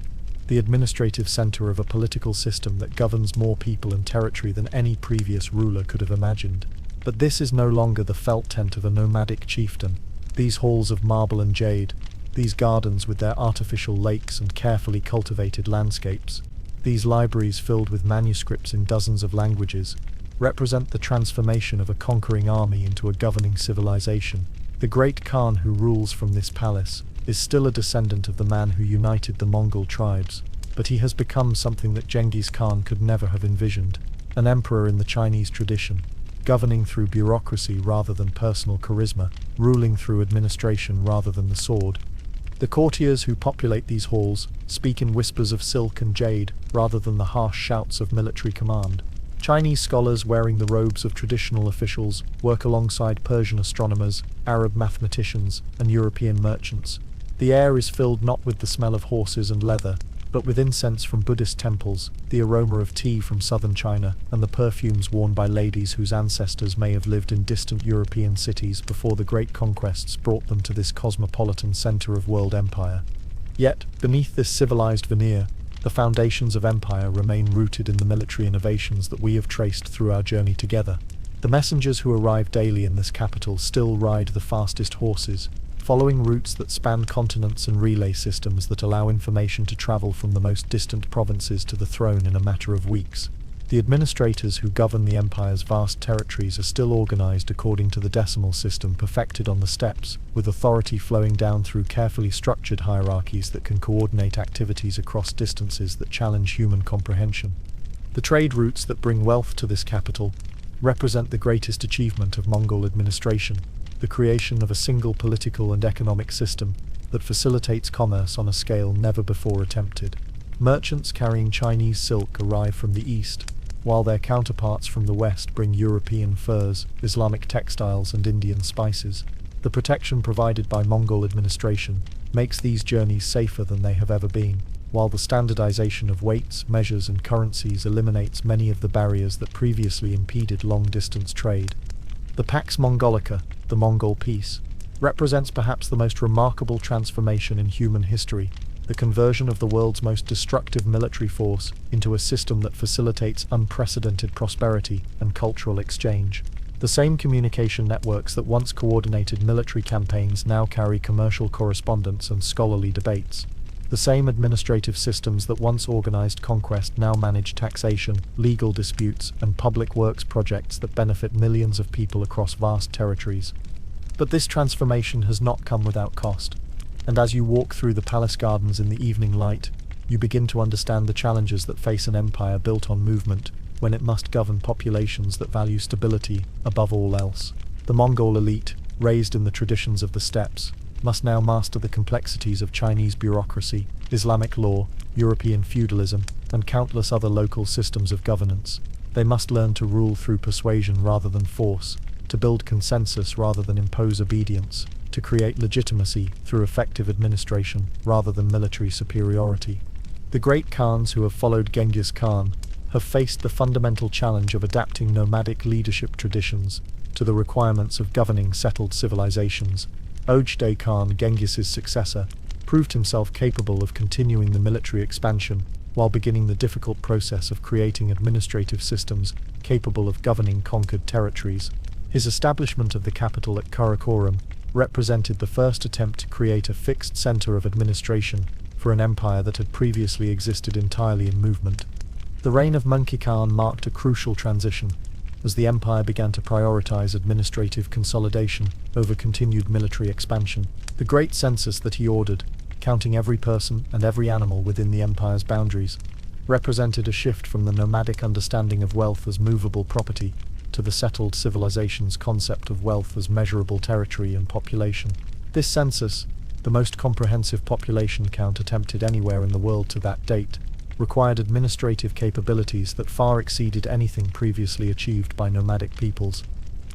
the administrative center of a political system that governs more people and territory than any previous ruler could have imagined. But this is no longer the felt tent of a nomadic chieftain. These halls of marble and jade, these gardens with their artificial lakes and carefully cultivated landscapes, these libraries filled with manuscripts in dozens of languages, represent the transformation of a conquering army into a governing civilization. The great Khan who rules from this palace is still a descendant of the man who united the Mongol tribes, but he has become something that Genghis Khan could never have envisioned, an emperor in the Chinese tradition, governing through bureaucracy rather than personal charisma, ruling through administration rather than the sword. The courtiers who populate these halls speak in whispers of silk and jade rather than the harsh shouts of military command. Chinese scholars wearing the robes of traditional officials work alongside Persian astronomers, Arab mathematicians, and European merchants. The air is filled not with the smell of horses and leather, but with incense from Buddhist temples, the aroma of tea from southern China, and the perfumes worn by ladies whose ancestors may have lived in distant European cities before the great conquests brought them to this cosmopolitan center of world empire. Yet, beneath this civilized veneer, the foundations of empire remain rooted in the military innovations that we have traced through our journey together. The messengers who arrive daily in this capital still ride the fastest horses, following routes that span continents and relay systems that allow information to travel from the most distant provinces to the throne in a matter of weeks. The administrators who govern the empire's vast territories are still organized according to the decimal system perfected on the steppes, with authority flowing down through carefully structured hierarchies that can coordinate activities across distances that challenge human comprehension. The trade routes that bring wealth to this capital represent the greatest achievement of Mongol administration, the creation of a single political and economic system that facilitates commerce on a scale never before attempted. Merchants carrying Chinese silk arrive from the east, while their counterparts from the west bring European furs, Islamic textiles, and Indian spices. The protection provided by Mongol administration makes these journeys safer than they have ever been, while the standardization of weights, measures, and currencies eliminates many of the barriers that previously impeded long-distance trade. The Pax Mongolica, the Mongol peace, represents perhaps the most remarkable transformation in human history, the conversion of the world's most destructive military force into a system that facilitates unprecedented prosperity and cultural exchange. The same communication networks that once coordinated military campaigns now carry commercial correspondence and scholarly debates. The same administrative systems that once organized conquest now manage taxation, legal disputes, and public works projects that benefit millions of people across vast territories. But this transformation has not come without cost. And as you walk through the palace gardens in the evening light, you begin to understand the challenges that face an empire built on movement when it must govern populations that value stability above all else. The Mongol elite, raised in the traditions of the steppes, must now master the complexities of Chinese bureaucracy, Islamic law, European feudalism, and countless other local systems of governance. They must learn to rule through persuasion rather than force, to build consensus rather than impose obedience, to create legitimacy through effective administration rather than military superiority. The great Khans who have followed Genghis Khan have faced the fundamental challenge of adapting nomadic leadership traditions to the requirements of governing settled civilizations. Genghis Khan, Genghis's successor, proved himself capable of continuing the military expansion while beginning the difficult process of creating administrative systems capable of governing conquered territories. His establishment of the capital at Karakoram represented the first attempt to create a fixed center of administration for an empire that had previously existed entirely in movement. The reign of Monkey Khan marked a crucial transition, as the empire began to prioritize administrative consolidation over continued military expansion. The great census that he ordered, counting every person and every animal within the empire's boundaries, represented a shift from the nomadic understanding of wealth as movable property to the settled civilization's concept of wealth as measurable territory and population. This census, the most comprehensive population count attempted anywhere in the world to that date, required administrative capabilities that far exceeded anything previously achieved by nomadic peoples.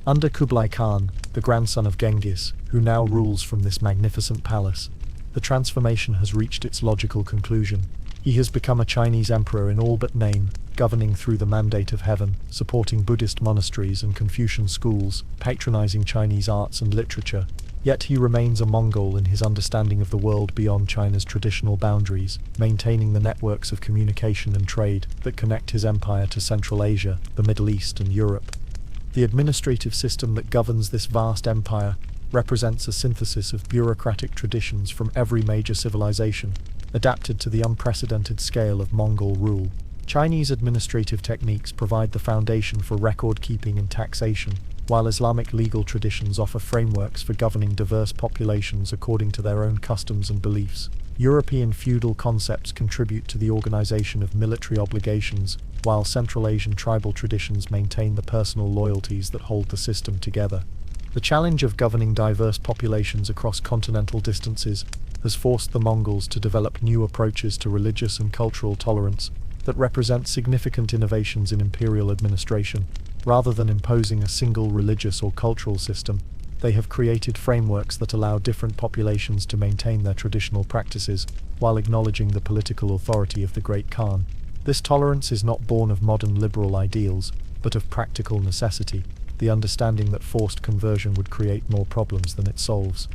Under Kublai Khan, the grandson of Genghis, who now rules from this magnificent palace, the transformation has reached its logical conclusion. He has become a Chinese emperor in all but name, governing through the mandate of heaven, supporting Buddhist monasteries and Confucian schools, patronizing Chinese arts and literature. Yet he remains a Mongol in his understanding of the world beyond China's traditional boundaries, maintaining the networks of communication and trade that connect his empire to Central Asia, the Middle East, and Europe. The administrative system that governs this vast empire represents a synthesis of bureaucratic traditions from every major civilization, adapted to the unprecedented scale of Mongol rule. Chinese administrative techniques provide the foundation for record-keeping and taxation, while Islamic legal traditions offer frameworks for governing diverse populations according to their own customs and beliefs. European feudal concepts contribute to the organization of military obligations, while Central Asian tribal traditions maintain the personal loyalties that hold the system together. The challenge of governing diverse populations across continental distances has forced the Mongols to develop new approaches to religious and cultural tolerance that represent significant innovations in imperial administration. Rather than imposing a single religious or cultural system, they have created frameworks that allow different populations to maintain their traditional practices while acknowledging the political authority of the Great Khan. This tolerance is not born of modern liberal ideals, but of practical necessity, the understanding that forced conversion would create more problems than it solves.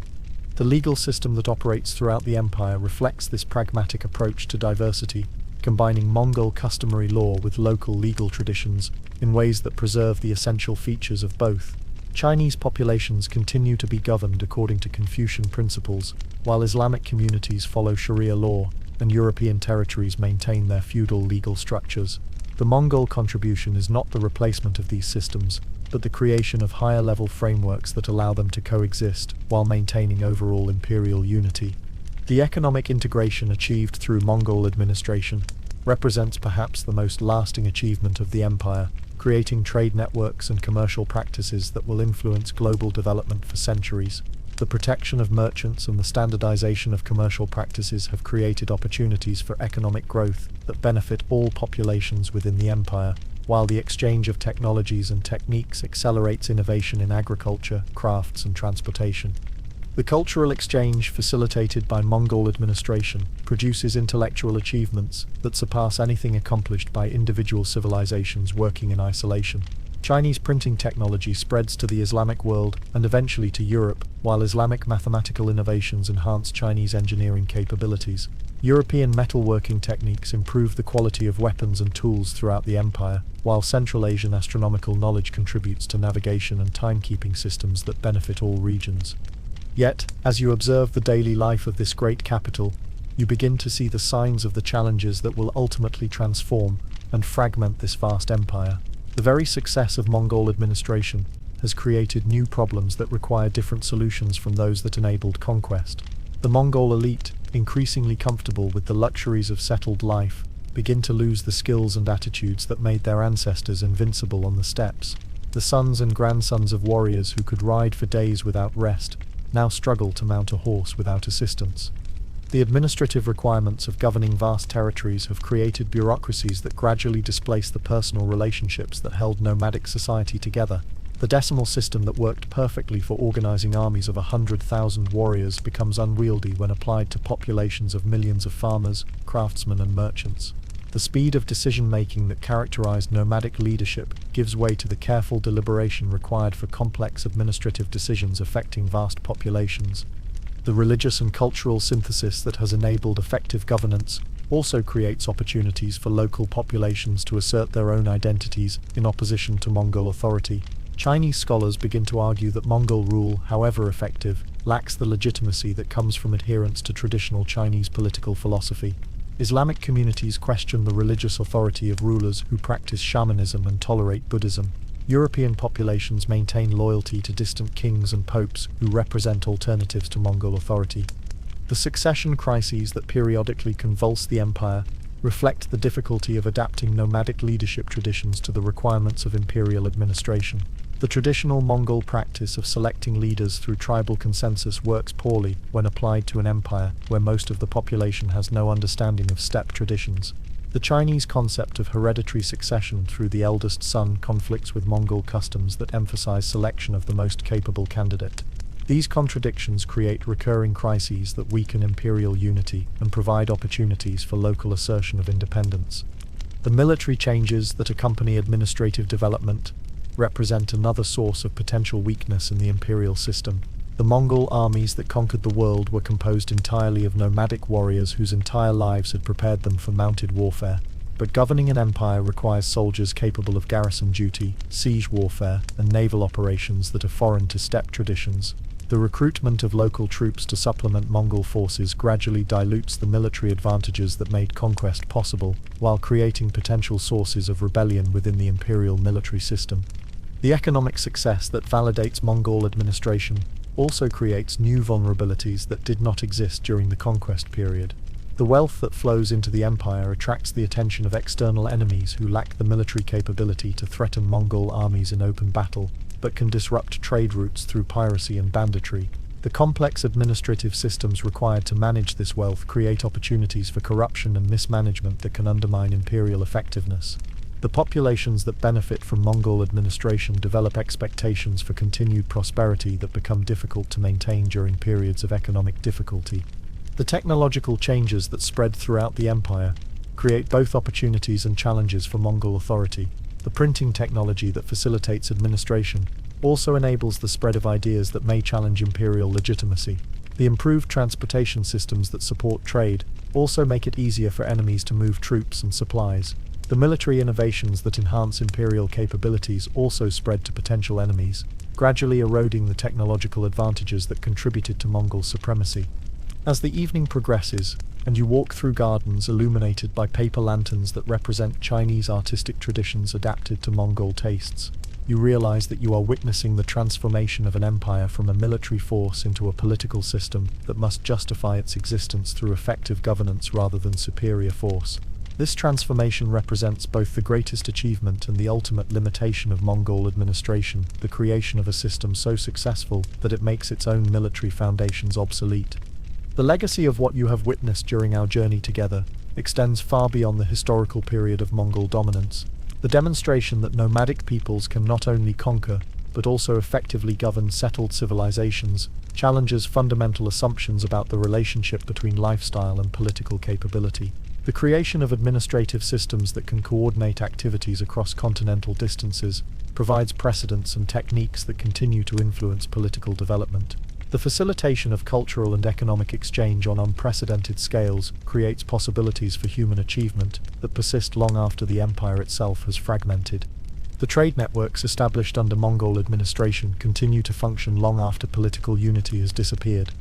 The legal system that operates throughout the empire reflects this pragmatic approach to diversity, combining Mongol customary law with local legal traditions in ways that preserve the essential features of both. Chinese populations continue to be governed according to Confucian principles, while Islamic communities follow Sharia law, and European territories maintain their feudal legal structures. The Mongol contribution is not the replacement of these systems, but the creation of higher-level frameworks that allow them to coexist while maintaining overall imperial unity. The economic integration achieved through Mongol administration represents perhaps the most lasting achievement of the empire, creating trade networks and commercial practices that will influence global development for centuries. The protection of merchants and the standardization of commercial practices have created opportunities for economic growth that benefit all populations within the empire, while the exchange of technologies and techniques accelerates innovation in agriculture, crafts, and transportation. The cultural exchange facilitated by Mongol administration produces intellectual achievements that surpass anything accomplished by individual civilizations working in isolation. Chinese printing technology spreads to the Islamic world and eventually to Europe, while Islamic mathematical innovations enhance Chinese engineering capabilities. European metalworking techniques improve the quality of weapons and tools throughout the empire, while Central Asian astronomical knowledge contributes to navigation and timekeeping systems that benefit all regions. Yet, as you observe the daily life of this great capital, you begin to see the signs of the challenges that will ultimately transform and fragment this vast empire. The very success of Mongol administration has created new problems that require different solutions from those that enabled conquest. The Mongol elite, increasingly comfortable with the luxuries of settled life, begin to lose the skills and attitudes that made their ancestors invincible on the steppes. The sons and grandsons of warriors who could ride for days without rest now struggle to mount a horse without assistance. The administrative requirements of governing vast territories have created bureaucracies that gradually displace the personal relationships that held nomadic society together. The decimal system that worked perfectly for organizing armies of 100,000 warriors becomes unwieldy when applied to populations of millions of farmers, craftsmen, and merchants. The speed of decision-making that characterized nomadic leadership gives way to the careful deliberation required for complex administrative decisions affecting vast populations. The religious and cultural synthesis that has enabled effective governance also creates opportunities for local populations to assert their own identities in opposition to Mongol authority. Chinese scholars begin to argue that Mongol rule, however effective, lacks the legitimacy that comes from adherence to traditional Chinese political philosophy. Islamic communities question the religious authority of rulers who practice shamanism and tolerate Buddhism. European populations maintain loyalty to distant kings and popes who represent alternatives to Mongol authority. The succession crises that periodically convulse the empire reflect the difficulty of adapting nomadic leadership traditions to the requirements of imperial administration. The traditional Mongol practice of selecting leaders through tribal consensus works poorly when applied to an empire where most of the population has no understanding of steppe traditions. The Chinese concept of hereditary succession through the eldest son conflicts with Mongol customs that emphasize selection of the most capable candidate. These contradictions create recurring crises that weaken imperial unity and provide opportunities for local assertion of independence. The military changes that accompany administrative development represent another source of potential weakness in the imperial system. The Mongol armies that conquered the world were composed entirely of nomadic warriors whose entire lives had prepared them for mounted warfare. But governing an empire requires soldiers capable of garrison duty, siege warfare, and naval operations that are foreign to steppe traditions. The recruitment of local troops to supplement Mongol forces gradually dilutes the military advantages that made conquest possible, while creating potential sources of rebellion within the imperial military system. The economic success that validates Mongol administration also creates new vulnerabilities that did not exist during the conquest period. The wealth that flows into the empire attracts the attention of external enemies who lack the military capability to threaten Mongol armies in open battle, but can disrupt trade routes through piracy and banditry. The complex administrative systems required to manage this wealth create opportunities for corruption and mismanagement that can undermine imperial effectiveness. The populations that benefit from Mongol administration develop expectations for continued prosperity that become difficult to maintain during periods of economic difficulty. The technological changes that spread throughout the empire create both opportunities and challenges for Mongol authority. The printing technology that facilitates administration also enables the spread of ideas that may challenge imperial legitimacy. The improved transportation systems that support trade also make it easier for enemies to move troops and supplies. The military innovations that enhance imperial capabilities also spread to potential enemies, gradually eroding the technological advantages that contributed to Mongol supremacy. As the evening progresses, and you walk through gardens illuminated by paper lanterns that represent Chinese artistic traditions adapted to Mongol tastes, you realize that you are witnessing the transformation of an empire from a military force into a political system that must justify its existence through effective governance rather than superior force. This transformation represents both the greatest achievement and the ultimate limitation of Mongol administration, the creation of a system so successful that it makes its own military foundations obsolete. The legacy of what you have witnessed during our journey together extends far beyond the historical period of Mongol dominance. The demonstration that nomadic peoples can not only conquer, but also effectively govern settled civilizations, challenges fundamental assumptions about the relationship between lifestyle and political capability. The creation of administrative systems that can coordinate activities across continental distances provides precedents and techniques that continue to influence political development. The facilitation of cultural and economic exchange on unprecedented scales creates possibilities for human achievement that persist long after the empire itself has fragmented. The trade networks established under Mongol administration continue to function long after political unity has disappeared,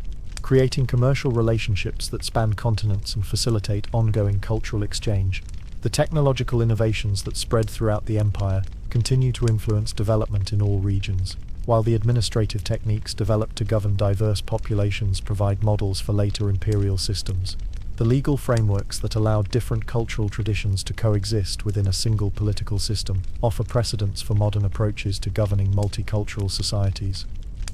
creating commercial relationships that span continents and facilitate ongoing cultural exchange. The technological innovations that spread throughout the empire continue to influence development in all regions, while the administrative techniques developed to govern diverse populations provide models for later imperial systems. The legal frameworks that allow different cultural traditions to coexist within a single political system offer precedents for modern approaches to governing multicultural societies.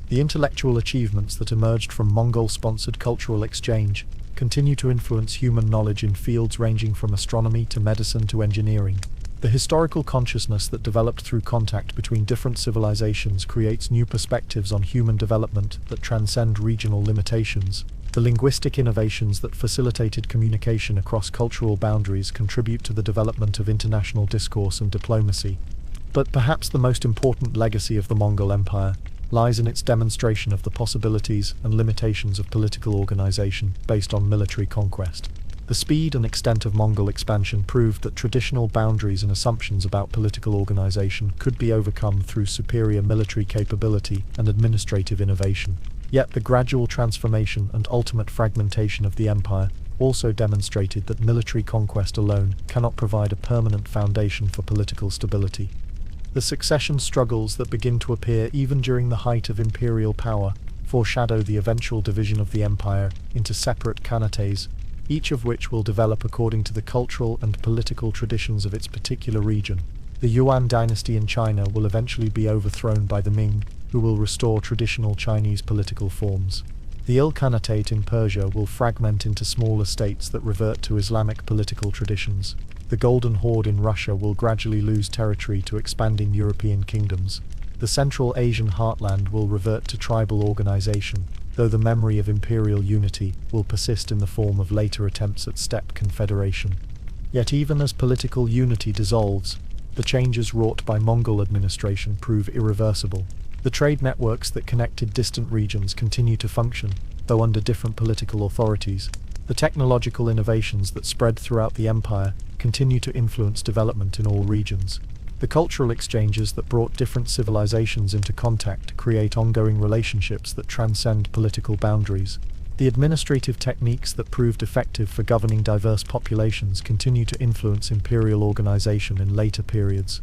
The intellectual achievements that emerged from Mongol-sponsored cultural exchange continue to influence human knowledge in fields ranging from astronomy to medicine to engineering. The historical consciousness that developed through contact between different civilizations creates new perspectives on human development that transcend regional limitations. The linguistic innovations that facilitated communication across cultural boundaries contribute to the development of international discourse and diplomacy. But perhaps the most important legacy of the Mongol Empire lies in its demonstration of the possibilities and limitations of political organization based on military conquest. The speed and extent of Mongol expansion proved that traditional boundaries and assumptions about political organization could be overcome through superior military capability and administrative innovation. Yet the gradual transformation and ultimate fragmentation of the empire also demonstrated that military conquest alone cannot provide a permanent foundation for political stability. The succession struggles that begin to appear even during the height of imperial power foreshadow the eventual division of the empire into separate khanates, each of which will develop according to the cultural and political traditions of its particular region. The Yuan dynasty in China will eventually be overthrown by the Ming, who will restore traditional Chinese political forms. The Ilkhanate in Persia will fragment into smaller states that revert to Islamic political traditions. The Golden Horde in Russia will gradually lose territory to expanding European kingdoms. The Central Asian heartland will revert to tribal organization, though the memory of imperial unity will persist in the form of later attempts at steppe confederation. Yet even as political unity dissolves, the changes wrought by Mongol administration prove irreversible. The trade networks that connected distant regions continue to function, though under different political authorities. The technological innovations that spread throughout the empire continue to influence development in all regions. The cultural exchanges that brought different civilizations into contact create ongoing relationships that transcend political boundaries. The administrative techniques that proved effective for governing diverse populations continue to influence imperial organization in later periods.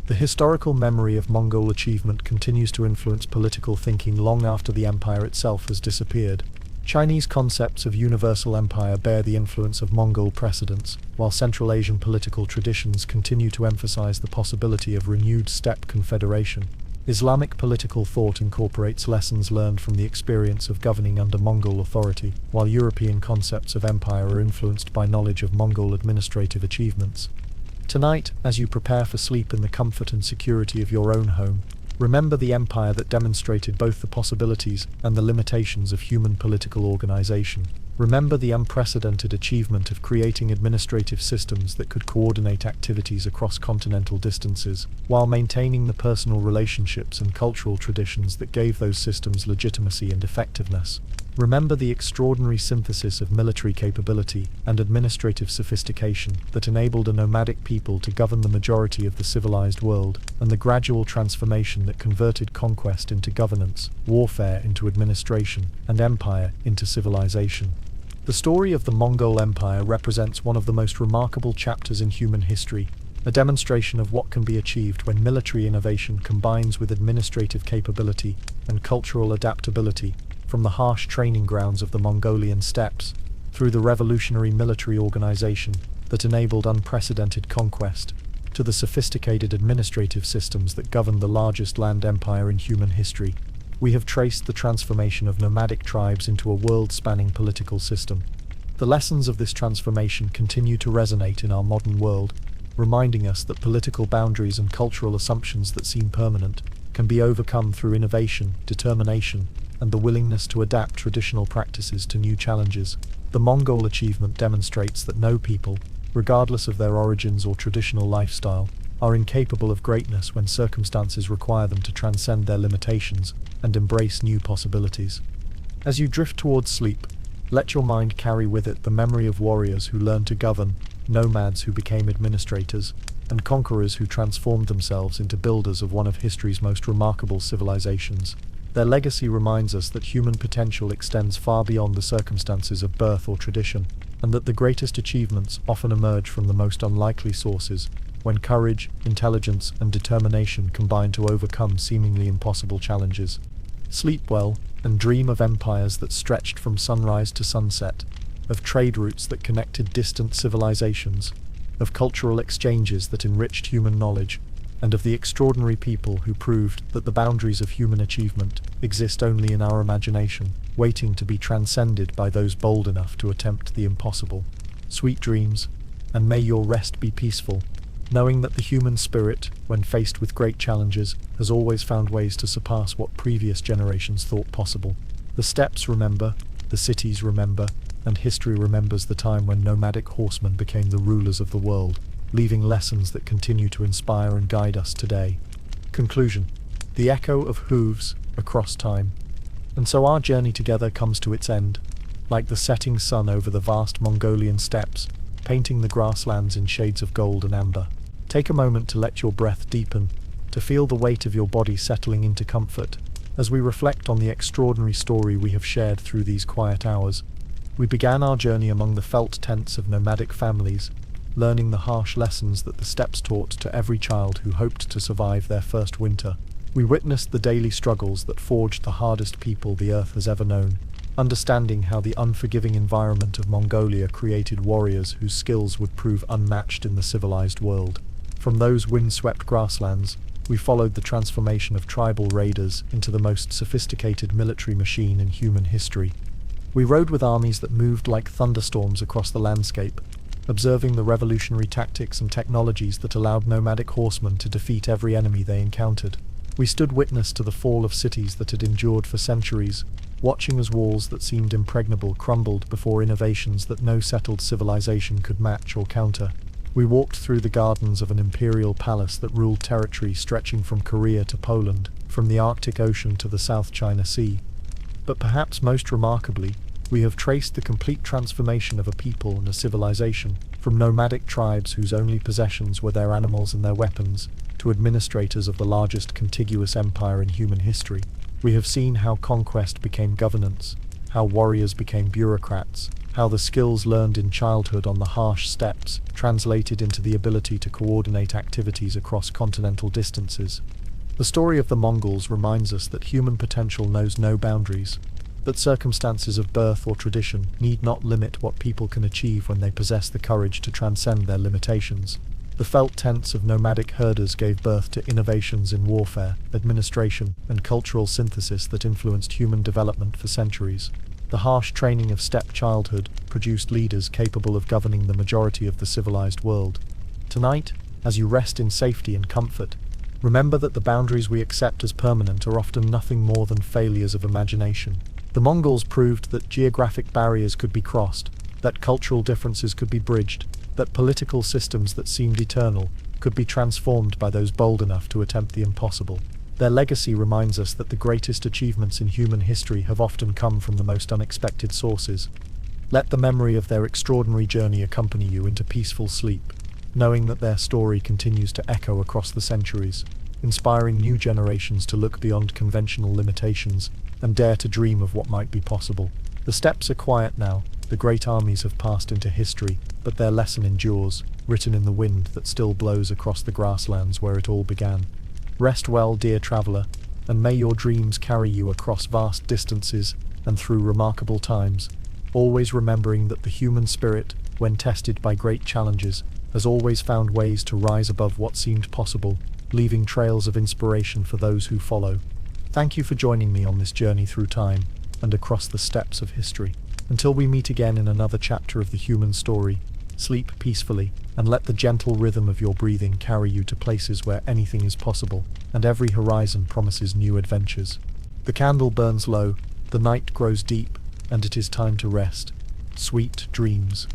The historical memory of Mongol achievement continues to influence political thinking long after the empire itself has disappeared. Chinese concepts of universal empire bear the influence of Mongol precedents, while Central Asian political traditions continue to emphasize the possibility of renewed steppe confederation. Islamic political thought incorporates lessons learned from the experience of governing under Mongol authority, while European concepts of empire are influenced by knowledge of Mongol administrative achievements. Tonight, as you prepare for sleep in the comfort and security of your own home, remember the empire that demonstrated both the possibilities and the limitations of human political organization. Remember the unprecedented achievement of creating administrative systems that could coordinate activities across continental distances, while maintaining the personal relationships and cultural traditions that gave those systems legitimacy and effectiveness. Remember the extraordinary synthesis of military capability and administrative sophistication that enabled a nomadic people to govern the majority of the civilized world, and the gradual transformation that converted conquest into governance, warfare into administration, and empire into civilization. The story of the Mongol Empire represents one of the most remarkable chapters in human history, a demonstration of what can be achieved when military innovation combines with administrative capability and cultural adaptability. From the harsh training grounds of the Mongolian steppes, through the revolutionary military organization that enabled unprecedented conquest, to the sophisticated administrative systems that governed the largest land empire in human history, we have traced the transformation of nomadic tribes into a world-spanning political system. The lessons of this transformation continue to resonate in our modern world, reminding us that political boundaries and cultural assumptions that seem permanent can be overcome through innovation, determination, and the willingness to adapt traditional practices to new challenges. The Mongol achievement demonstrates that no people, regardless of their origins or traditional lifestyle, are incapable of greatness when circumstances require them to transcend their limitations and embrace new possibilities. As you drift towards sleep, let your mind carry with it the memory of warriors who learned to govern, nomads who became administrators, and conquerors who transformed themselves into builders of one of history's most remarkable civilizations. Their legacy reminds us that human potential extends far beyond the circumstances of birth or tradition, and that the greatest achievements often emerge from the most unlikely sources, when courage, intelligence, and determination combine to overcome seemingly impossible challenges. Sleep well, and dream of empires that stretched from sunrise to sunset, of trade routes that connected distant civilizations, of cultural exchanges that enriched human knowledge, and of the extraordinary people who proved that the boundaries of human achievement exist only in our imagination, waiting to be transcended by those bold enough to attempt the impossible. Sweet dreams, and may your rest be peaceful, knowing that the human spirit, when faced with great challenges, has always found ways to surpass what previous generations thought possible. The steppes remember, the cities remember, and history remembers the time when nomadic horsemen became the rulers of the world, leaving lessons that continue to inspire and guide us today. Conclusion. The echo of hooves across time. And so our journey together comes to its end, like the setting sun over the vast Mongolian steppes, painting the grasslands in shades of gold and amber. Take a moment to let your breath deepen, to feel the weight of your body settling into comfort. As we reflect on the extraordinary story we have shared through these quiet hours, we began our journey among the felt tents of nomadic families, learning the harsh lessons that the steppes taught to every child who hoped to survive their first winter. We witnessed the daily struggles that forged the hardest people the earth has ever known, understanding how the unforgiving environment of Mongolia created warriors whose skills would prove unmatched in the civilized world. From those windswept grasslands, we followed the transformation of tribal raiders into the most sophisticated military machine in human history. We rode with armies that moved like thunderstorms across the landscape, observing the revolutionary tactics and technologies that allowed nomadic horsemen to defeat every enemy they encountered. We stood witness to the fall of cities that had endured for centuries, watching as walls that seemed impregnable crumbled before innovations that no settled civilization could match or counter. We walked through the gardens of an imperial palace that ruled territory stretching from Korea to Poland, from the Arctic Ocean to the South China Sea. But perhaps most remarkably, we have traced the complete transformation of a people and a civilization, from nomadic tribes whose only possessions were their animals and their weapons, to administrators of the largest contiguous empire in human history. We have seen how conquest became governance, how warriors became bureaucrats, how the skills learned in childhood on the harsh steppes translated into the ability to coordinate activities across continental distances. The story of the Mongols reminds us that human potential knows no boundaries, that circumstances of birth or tradition need not limit what people can achieve when they possess the courage to transcend their limitations. The felt tents of nomadic herders gave birth to innovations in warfare, administration, and cultural synthesis that influenced human development for centuries. The harsh training of steppe childhood produced leaders capable of governing the majority of the civilized world. Tonight, as you rest in safety and comfort, remember that the boundaries we accept as permanent are often nothing more than failures of imagination. The Mongols proved that geographic barriers could be crossed, that cultural differences could be bridged, that political systems that seemed eternal could be transformed by those bold enough to attempt the impossible. Their legacy reminds us that the greatest achievements in human history have often come from the most unexpected sources. Let the memory of their extraordinary journey accompany you into peaceful sleep, knowing that their story continues to echo across the centuries, inspiring new generations to look beyond conventional limitations and dare to dream of what might be possible. The steppes are quiet now, the great armies have passed into history, but their lesson endures, written in the wind that still blows across the grasslands where it all began. Rest well, dear traveller, and may your dreams carry you across vast distances and through remarkable times, always remembering that the human spirit, when tested by great challenges, has always found ways to rise above what seemed possible, leaving trails of inspiration for those who follow. Thank you for joining me on this journey through time and across the steppes of history. Until we meet again in another chapter of the human story, sleep peacefully, and let the gentle rhythm of your breathing carry you to places where anything is possible, and every horizon promises new adventures. The candle burns low, the night grows deep, and it is time to rest. Sweet dreams.